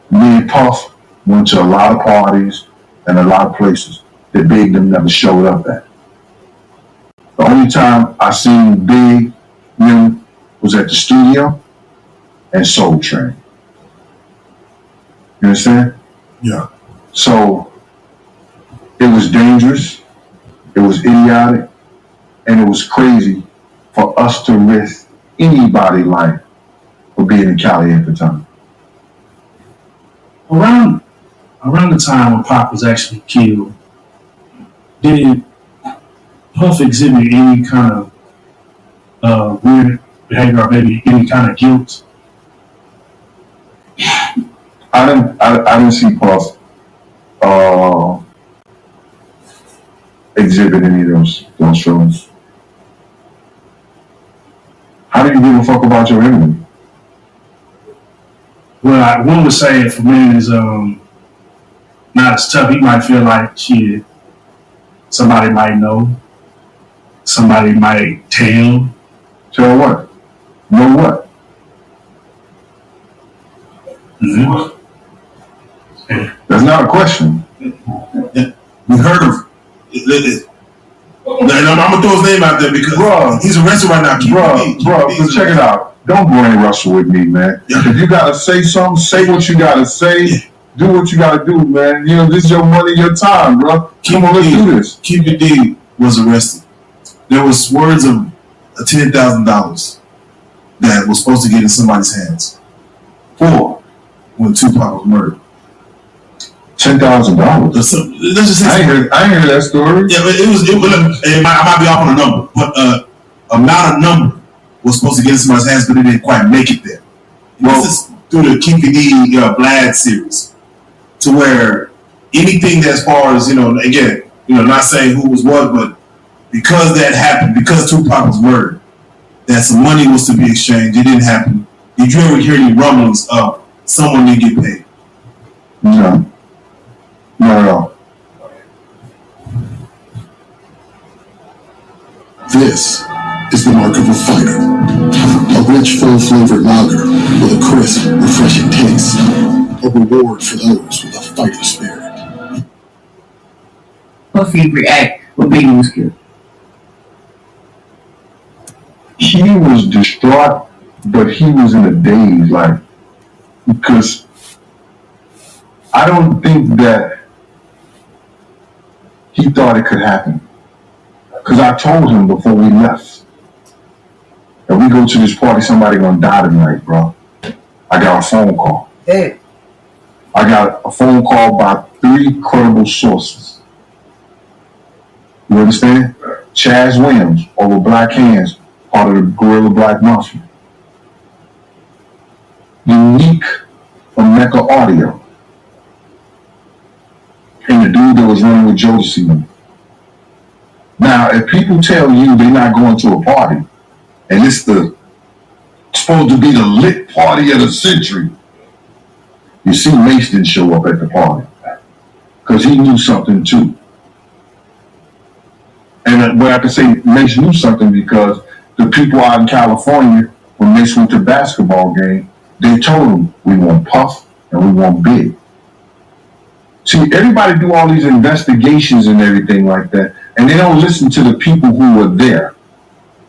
Me and Puff went to a lot of parties and a lot of places that Big them never showed up at. The only time I seen Big him was at the studio and Soul Train. You understand? Yeah. So it was dangerous, it was idiotic, and it was crazy for us to risk anybody's life for being in Cali at the time. Around the time when Pop was actually killed, did Puff exhibit any kind of weird behavior or maybe any kind of guilt? I didn't see Puff exhibit any of those feelings. How do you give a fuck about your enemy? Well, one would say for men is not as tough. He might feel like shit. Somebody might know. Somebody might tell. Tell what? Know what? Mm-hmm. That's not a question. We heard of. I'm gonna throw his name out there because he's arrested right now. Bro, check it out. Don't brain wrestle with me, man. Yeah. If you gotta say something, say what you gotta say. Yeah. Do what you gotta do, man. You know, this is your money, your time, bro. Come on, let's do this. Keeper D was arrested. There was words of $10,000 that was supposed to get in somebody's hands for when Tupac was murdered. $10,000. I ain't heard that story. Yeah, but I might be off on a number, but amount of number was supposed to get in somebody's hands, but it didn't quite make it there. Well, this is through the Keeper D Vlad series, to where anything as far as again, not saying who was what, but because that happened, because Tupac was murdered, that some money was to be exchanged. It didn't happen. Did you ever hear any rumblings of someone didn't get paid? No. Not at all. This is the mark of a fighter. A rich, full-flavored lager with a crisp, refreshing taste. A reward for those with a fighting spirit. Puffy react when Biggie was killed. He was distraught, but he was in a daze, because I don't think that he thought it could happen. Because I told him before we left, if we go to this party, somebody gonna die tonight, bro. I got a phone call. Hey. I got a phone call by 3 credible sources. You understand? Chaz Williams, over Black Hands, part of the Gorilla Black Mafia. Unique from Mecca Audio. And the dude that was running with Jodeci. Now, if people tell you they're not going to a party, and it's supposed to be the lit party of the century, you see Mace didn't show up at the party. Because he knew something too. And but I can say Mace knew something because the people out in California, when Mace went to the basketball game, they told him, we want Puff and we want Big. See, everybody do all these investigations and everything like that, and they don't listen to the people who were there.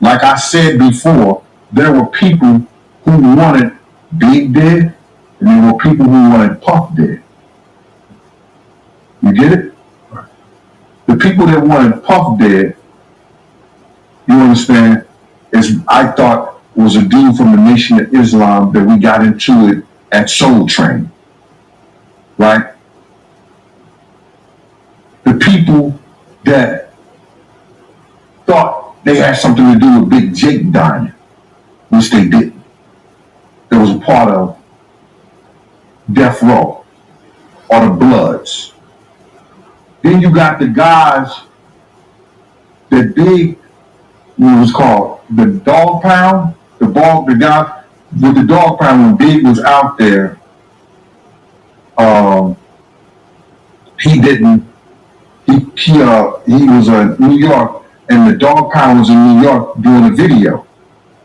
Like I said before, there were people who wanted Big dead, and there were people who wanted Puff dead. You get it? The people that wanted Puff dead, you understand, I thought was a dude from the Nation of Islam that we got into it at Soul Train. Right? The people that thought they had something to do with Big Jake dying, which they didn't. That was a part of Death Row or the Bloods. Then you got the guys that Big, what was called the Dog Pound, the guy with the Dog Pound when Big was out there. He was in New York, and the Dog Pound was in New York doing a video.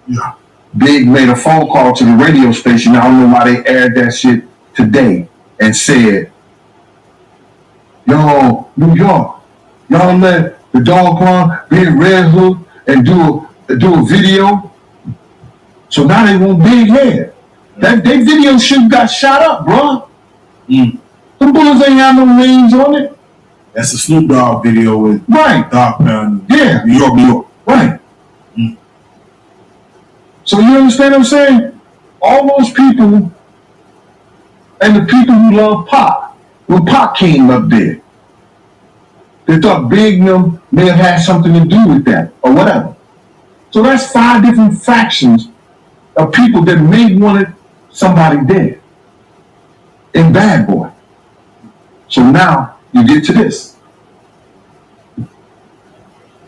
Yeah. Big made a phone call to the radio station. I don't know why they aired that shit today, and said, "Yo, New York, y'all let the Dog Pound be in Red Hook and do a video. So now they want big head. That video should got shot up, bro. The bullets ain't have no names on it. That's a Snoop Dogg video with Right. Dog Pound. Yeah. New York. Right. So you understand what I'm saying? All those people and the people who love Pac, when Pac came up there, they thought Big and them may have had something to do with that or whatever. So that's 5 different factions of people that may wanted somebody dead in Bad Boy. So now you get to this.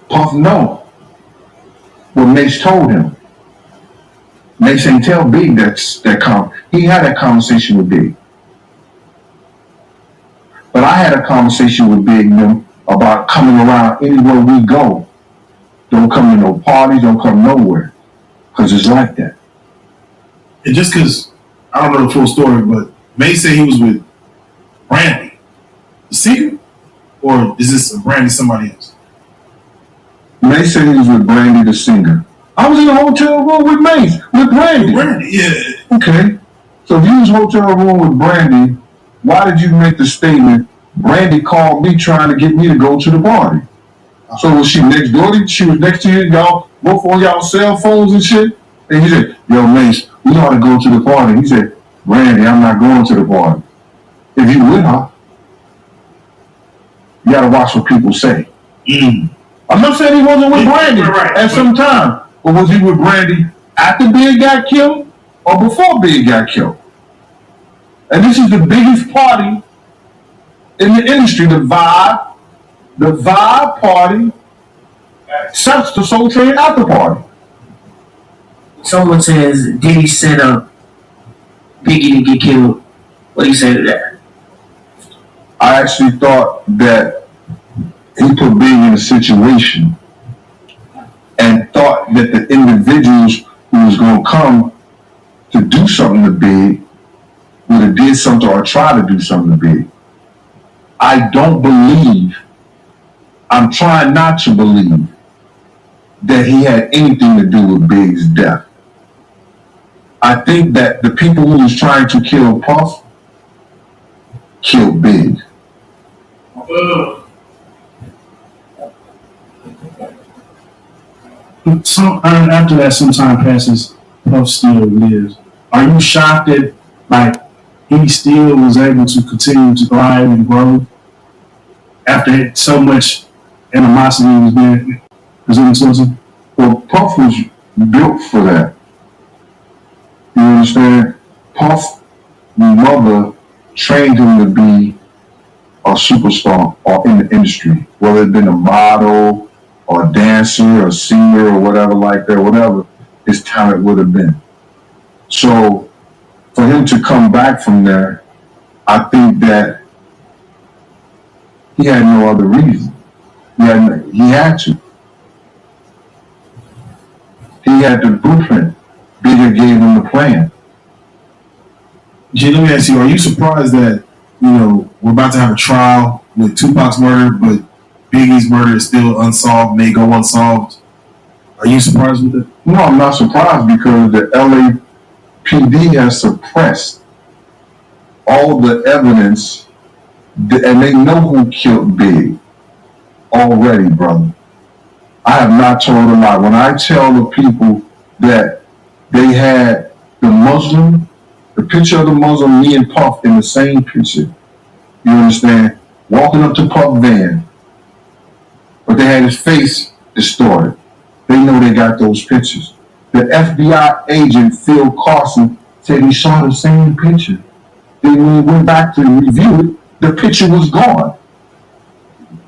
Puff know what Mace told him. Mace ain't tell Big he had that conversation with Big. But I had a conversation with Big and them about coming around anywhere we go. Don't come to no parties, don't come nowhere. Because it's like that. And just because I don't know the full story, but Mace said he was with Brandy, the singer, or is this Brandy somebody else? Mace said he was with Brandy, the singer. I was in the hotel room with Mace, with Brandy. Brandy, yeah. Okay. So if you was in the hotel room with Brandy, why did you make the statement, Brandy called me trying to get me to go to the party? So was she next door to you? She was next to you, y'all, both on y'all cell phones and shit? And he said, yo, Mace, we ought to go to the party. He said, Brandy, I'm not going to the party. If you with her, you gotta watch what people say. I'm not saying he wasn't with Brandy at some time, but was he with Brandy after Big got killed or before Big got killed? And this is the biggest party in the industry, the Vibe party, such the Soul Train after party. Someone says Diddy set up Biggie to get killed. What do you say to that? I actually thought that he put Big in a situation and thought that the individuals who was going to come to do something to Big would have did something or tried to do something to Big. I don't believe, I'm trying not to believe that he had anything to do with Big's death. I think that the people who was trying to kill Puff killed Big. So after that, some time passes, Puff still lives. Are you shocked that, like, he still was able to continue to thrive and grow after so much animosity was being presented towards him? Well, Puff was built for that. You understand? Puff's mother trained him to be a superstar or in the industry, whether it been a model or a dancer or singer or whatever like that, whatever his talent would have been. So for him to come back from there, I think that he had no other reason. He had to. He had the blueprint. Bigger gave him the plan. Jay, let me ask you, are you surprised that, we're about to have a trial with Tupac's murder, but Biggie's murder is still unsolved, may go unsolved? Are you surprised with it? No, I'm not surprised because the LAPD has suppressed all the evidence and they know who killed Big already, brother. I have not told a lie. When I tell the people that they had the picture of the Muslim, me and Puff in the same picture, you understand, walking up to Puff van, but they had his face distorted. They know they got those pictures. The FBI agent, Phil Carson, said he saw the same picture. Then when he went back to review it, the picture was gone.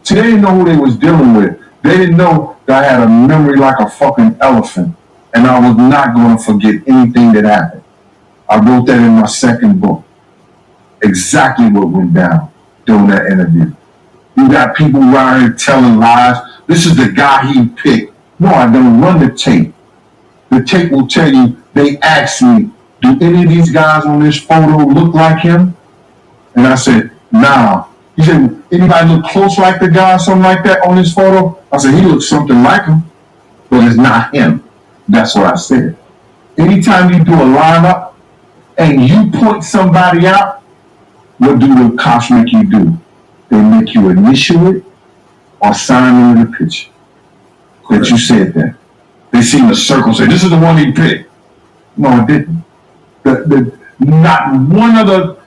See, they didn't know who they was dealing with. They didn't know that I had a memory like a fucking elephant, and I was not going to forget anything that happened. I wrote that in my second book. Exactly what went down during that interview. You got people around here telling lies. This is the guy he picked. No, I don't run the tape. The tape will tell you, they asked me, do any of these guys on this photo look like him? And I said, nah. He said, anybody look close like the guy, something like that on this photo? I said, he looks something like him. but it's not him. That's what I said. Anytime you do a lineup and you point somebody out, what do the cops make you do? They make you initial it or sign into the picture that you said that. They see the circle say, this is the one he picked. No, it didn't. Not one of the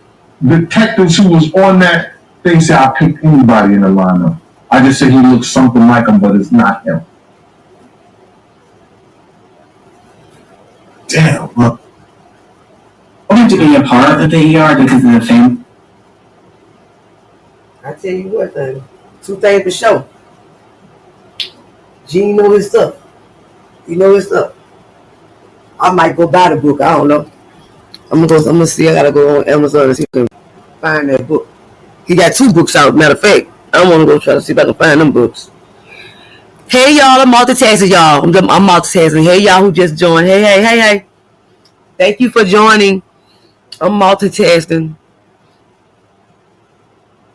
detectives who was on that thing said I picked anybody in the lineup. I just said he looks something like him, but it's not him. Damn, bro. What have to be a part of the ER because of the family? I tell you what, two things for sure. Gene know his stuff. You know his stuff. I might go buy the book. I don't know. I'm gonna see. I gotta go on Amazon and see if I can find that book. He got 2 books out. Matter of fact, I want to go try to see if I can find them books. Hey y'all, I'm multitasking, y'all. I'm multitasking. Hey y'all who just joined. Hey. Thank you for joining. I'm multitasking.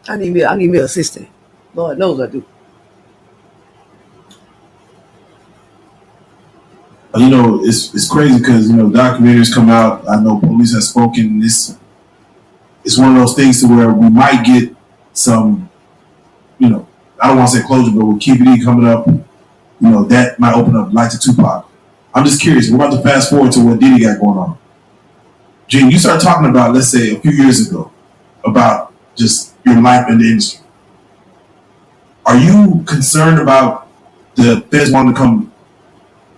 I need me an assistant. Lord knows I do. You know, it's crazy because, you know, documentaries come out. I know police have spoken. It's one of those things to where we might get some, you know, I don't want to say closure, but with KPD coming up, you know, that might open up light to Tupac. I'm just curious. We're about to fast forward to what Diddy got going on. Gene, you started talking about, let's say, a few years ago, about just your life in the industry. Are you concerned about the feds wanting to come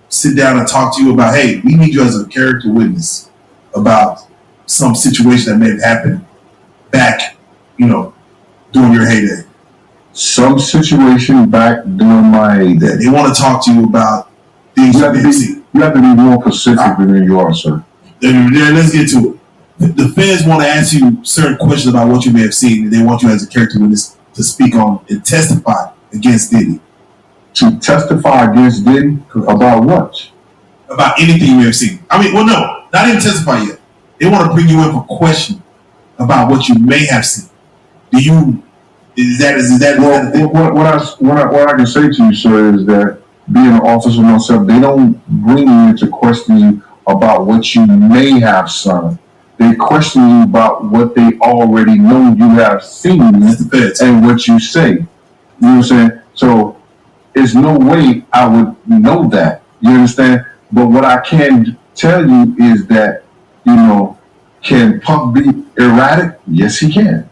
sit down and talk to you about, hey, we need you as a character witness about some situation that may have happened back, you know, during your heyday? Some situation back during my heyday. They want to talk to you about things you have to be more specific than you are, sir. Let's get to it. The feds want to ask you certain questions about what you may have seen, and they want you as a character witness to speak on and testify against Diddy. To testify against Diddy? About what? About anything you may have seen. I mean, well, no, not even testify yet. They want to bring you in for question about what you may have seen. Is that what I can say to you, sir, is that being an officer myself, they don't bring you in to question you about what you may have seen. They question you about what they already know you have seen and what you say. You know what I'm saying? So there's no way I would know that. You understand? But what I can tell you is that, you know, can Puff be erratic? Yes, he can.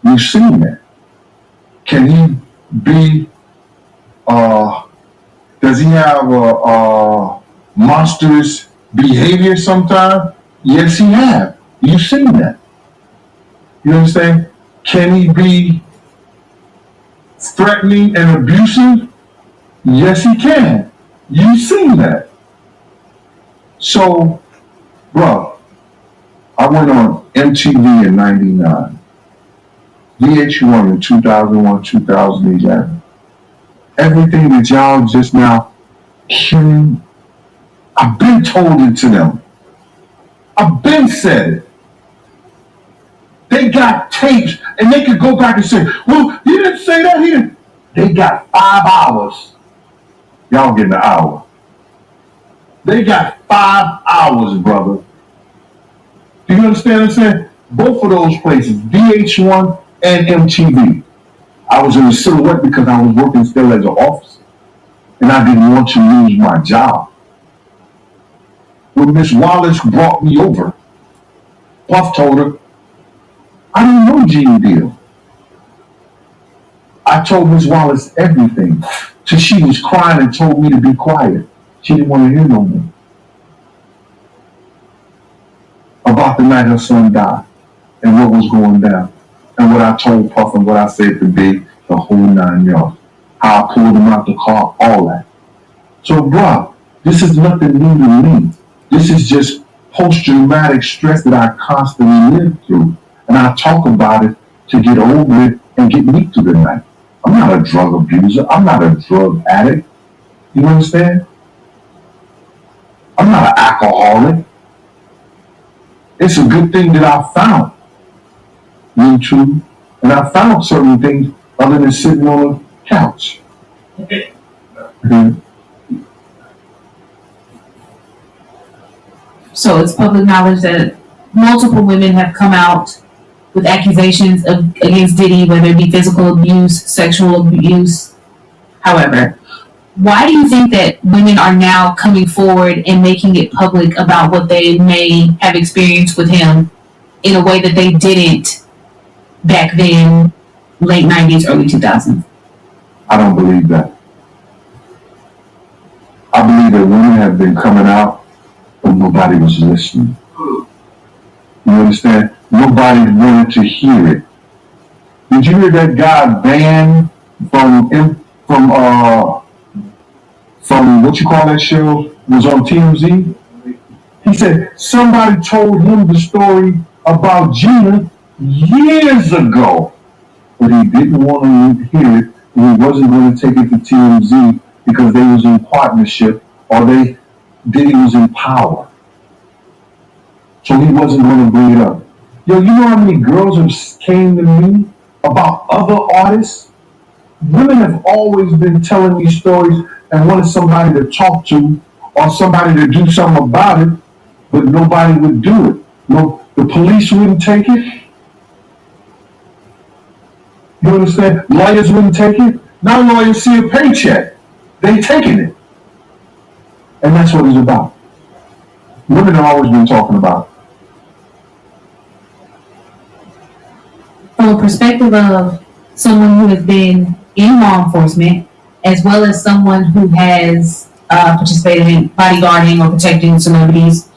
You've seen that. Can he be, does he have a monstrous behavior sometimes? Yes, he has. You've seen that. You understand? Can he be threatening and abusive? Yes, he can. You've seen that. So, bro, I went on MTV in 99. VH1 in 2001, 2011. Everything that y'all just now hearing, I've been told it to them. I've been said it. They got tapes, and they could go back and say, well, he didn't say that, he didn't. They got 5 hours. Y'all getting an hour. They got 5 hours, brother. Do you understand what I'm saying? Both of those places, VH1 and MTV. I was in the Silhouette because I was working still as an officer. And I didn't want to lose my job. When Miss Wallace brought me over, Puff told her, I didn't know Gene Deal. I told Miss Wallace everything. Till she was crying and told me to be quiet. She didn't want to hear no more. About the night her son died and what was going down. And what I told Puff and what I said to Big, the whole 9 yards. How I pulled him out the car, all that. So, bruh, this is nothing new to me. This is just post-traumatic stress that I constantly live through. And I talk about it to get over it and get me through the night. I'm not a drug abuser. I'm not a drug addict. You understand? I'm not an alcoholic. It's a good thing that I found YouTube, and I found certain things other than sitting on a couch. So it's public knowledge that multiple women have come out with accusations against Diddy, whether it be physical abuse, sexual abuse, however. Why do you think that women are now coming forward and making it public about what they may have experienced with him in a way that they didn't back then, late 90s, early 2000s? I don't believe that. I believe that women have been coming out, but nobody was listening. You understand? Nobody wanted to hear it. Did you hear that guy banned from what you call that show? Was on TMZ? He said somebody told him the story about Gina years ago, but he didn't want to hear it, and he wasn't going to take it to TMZ because they was in partnership, or Diddy was in power. So he wasn't going to bring it up. Yo, you know how many girls have came to me about other artists? Women have always been telling me stories and wanted somebody to talk to or somebody to do something about it, but nobody would do it. No, the police wouldn't take it. You understand? Lawyers wouldn't take it. Now lawyers see a paycheck. They taking it. And that's what it's about. Women have always been talking about it. From a perspective of someone who has been in law enforcement, as well as someone who has participated in bodyguarding or protecting celebrities,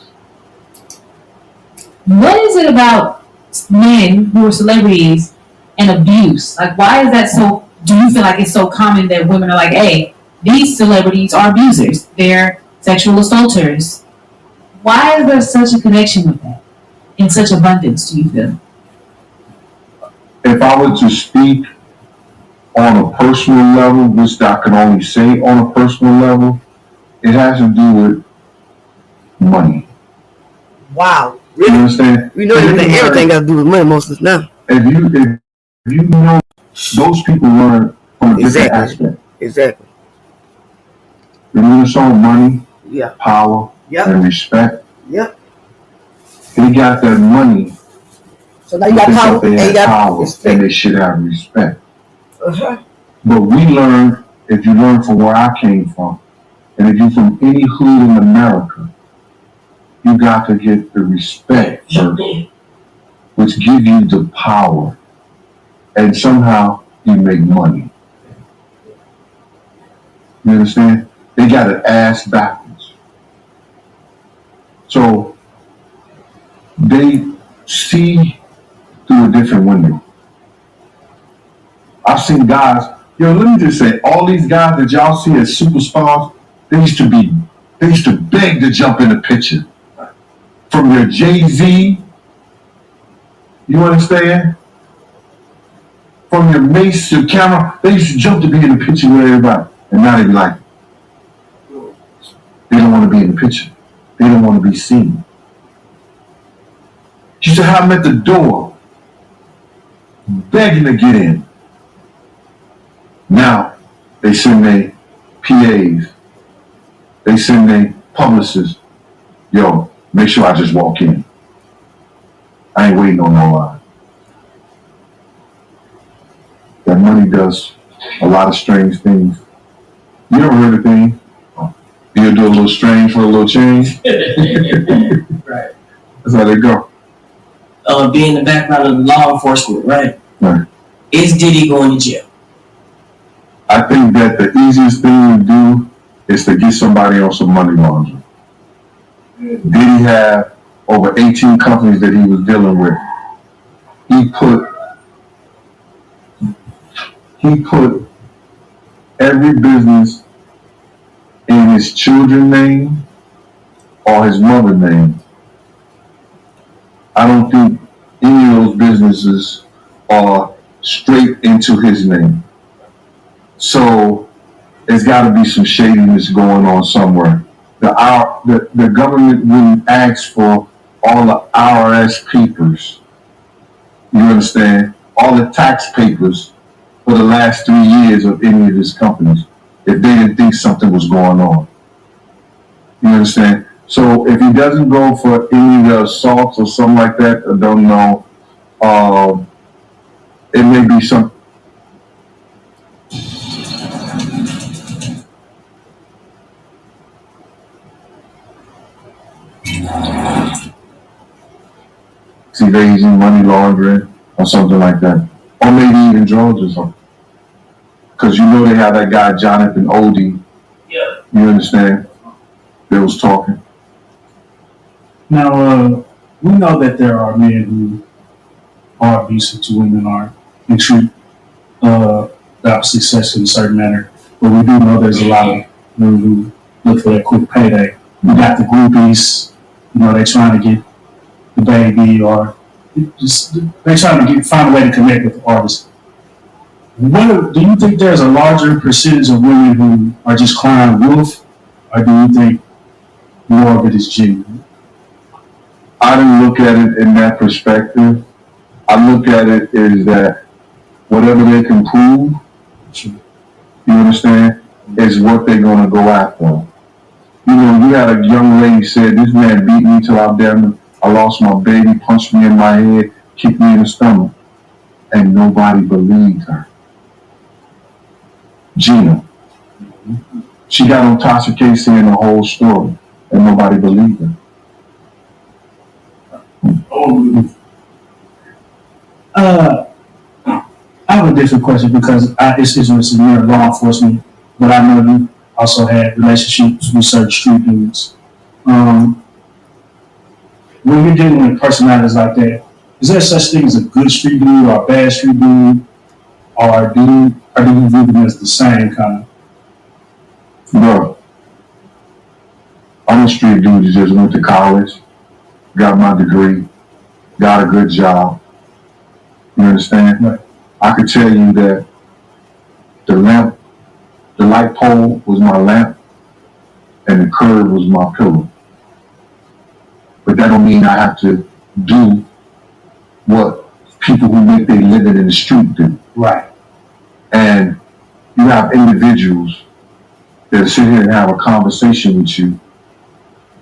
what is it about men who are celebrities and abuse? Like, why is that so? Do you feel like it's so common that women are like, hey, these celebrities are abusers, they're sexual assaulters? Why is there such a connection with that in such abundance, do you feel? If I were to speak on a personal level, which I can only say on a personal level, it has to do with money. Wow. Really? You understand? We know everything got to do with money most of the time. If you know, those people learn from a different aspect. Exactly. They learn on money, yeah, power, and respect. Yep. They got that money. So now you got power, they had power, and they should have respect. Uh-huh. But we learned, if you learn from where I came from, and if you're from any hood in America, you got to get the respect first, which give you the power, and somehow you make money. You understand? They got an ass backwards. So they see through a different window. I've seen guys, let me just say, all these guys that y'all see as superstars, they used to beg to jump in the picture. From your Jay-Z, you understand? From your Mace, your camera, they used to jump to be in the picture with everybody. And now they be like, they don't want to be in the picture. They don't want to be seen. You should have them at the door, begging to get in. Now, they send their PAs, they send their publicists, yo, make sure I just walk in. I ain't waiting on no line. That money does a lot of strange things. You ever heard of things? You'll do a little strange for a little change? Right. That's how they go. Being the background of law enforcement, right? Right. Is Diddy going to jail? I think that the easiest thing to do is to get somebody on some money laundering. Did he have over 18 companies that he was dealing with? He put every business in his children's name or his mother's name. I don't think any of those businesses are straight into his name. So there's got to be some shadiness going on somewhere. The government wouldn't ask for all the IRS papers. You understand? All the tax papers for the last 3 years of any of his companies if they didn't think something was going on. You understand? So if he doesn't go for any of the assaults or something like that, I don't know. It may be some. See, evasion, money laundering, or something like that, or maybe even drugs or something. Because you know they have that guy Jonathan Odie. Yeah. You understand? They was talking. Now, we know that there are men who are abusive to women and treat the opposite sex in a certain manner. But we do know there's a lot of men who look for that quick payday. We got the groupies, they're trying to get the baby, or they're trying to find a way to connect with the artist. Do you think there's a larger percentage of women who are just crying wolf, or do you think more of it is genuine? I didn't look at it in that perspective. I look at it as that whatever they can prove, you understand, is what they're going to go after. You had a young lady said, this man beat me till I lost my baby, punched me in my head, kicked me in the stomach. And nobody believed her. Gina. She got on Tasha K saying the whole story, and nobody believed her. I have a different question because it's interested in law enforcement, but I know you also had relationships with certain street dudes. When you're dealing with personalities like that, is there such thing as a good street dude or a bad street dude, or do you view them as the same kind of? Bro, I'm a street dude who just went to college, got my degree, got a good job. You understand? Right. I could tell you that the light pole was my lamp, and the curb was my pillow. But that don't mean I have to do what people who make their living in the street do. Right. And you have individuals that sit here and have a conversation with you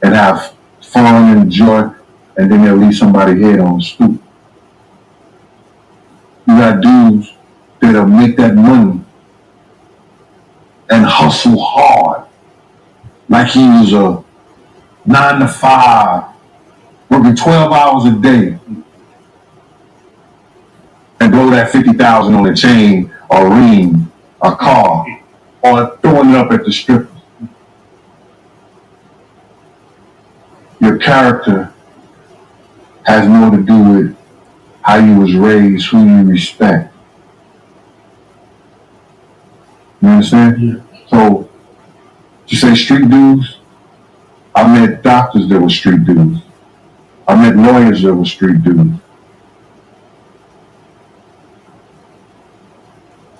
and have fun and joy, and then they'll leave somebody's head on the stoop. You got dudes that'll make that money and hustle hard like he was a 9 to 5, working 12 hours a day, and blow that $50,000 on a chain or ring, a car, or throwing it up at the strippers. Your character has more to do with how you was raised, who you respect. You understand? Yeah. So, you say street dudes? I met doctors that were street dudes. I met lawyers that were street dudes.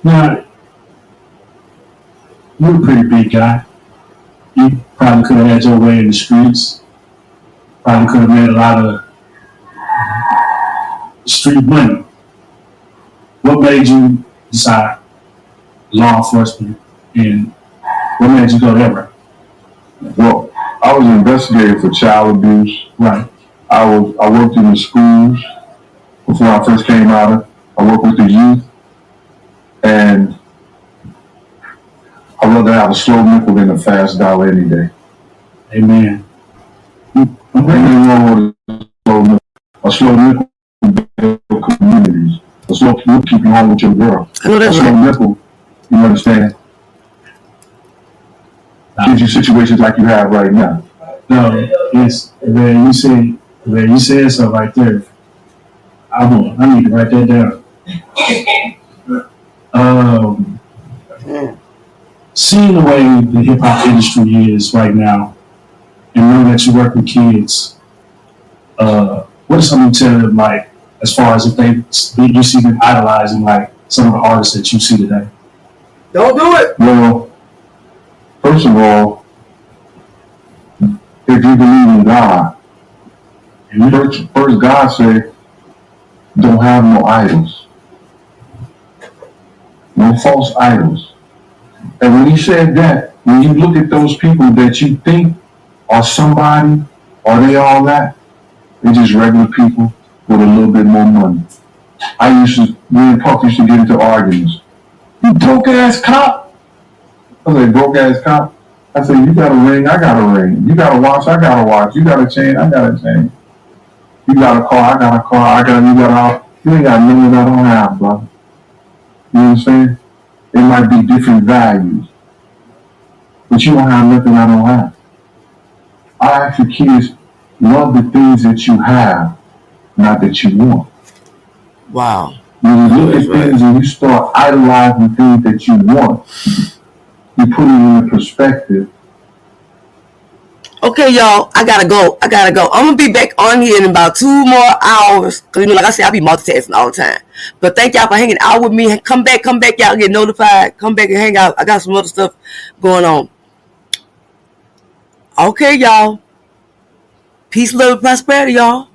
Now, you're a pretty big guy. You probably could have had your way in the streets. Probably could have made a lot of street money. What made you decide law enforcement, and what made you go there? Well, I was an investigator for child abuse. Right. I worked in the schools before I first came out. I worked with the youth, and I'd rather have a slow nickel than a fast dollar any day. Amen. Nothing wrong with a slow nickel build communities. A slow nickel keep you home with your girl. I know that's a slow right. nickel, you understand, gives you situations like you have right now. No, it's man. You said so right there. I need to write that down. Seeing the way the hip hop industry is right now, and knowing that you work with kids, what is something you tell them, like, as far as if you see them idolizing like some of the artists that you see today? Don't do it. Well, first of all, if you believe in God, first God said, don't have no idols. No false idols. And when he said that, when you look at those people that you think Are somebody? Are they all that? They're just regular people with a little bit more money. Me and Puff used to get into arguments. You broke ass cop. I said, broke ass cop. I said, you got a ring, I got a ring. You got a watch, I got a watch. You got a chain, I got a chain. You got a car, I got a car. You ain't got nothing I don't have, brother. You know what I'm saying? It might be different values, but you don't have nothing I don't have. I ask the kids, love the things that you have, not that you want. Wow. When you look at things and you start idolizing things that you want, you put it in perspective. Okay, y'all, I gotta go. I'm gonna be back on here in about 2 more hours. Cause like I said, I be multitasking all the time. But thank y'all for hanging out with me. Come back, y'all get notified. Come back and hang out. I got some other stuff going on. Okay, y'all. Peace, love, and prosperity, y'all.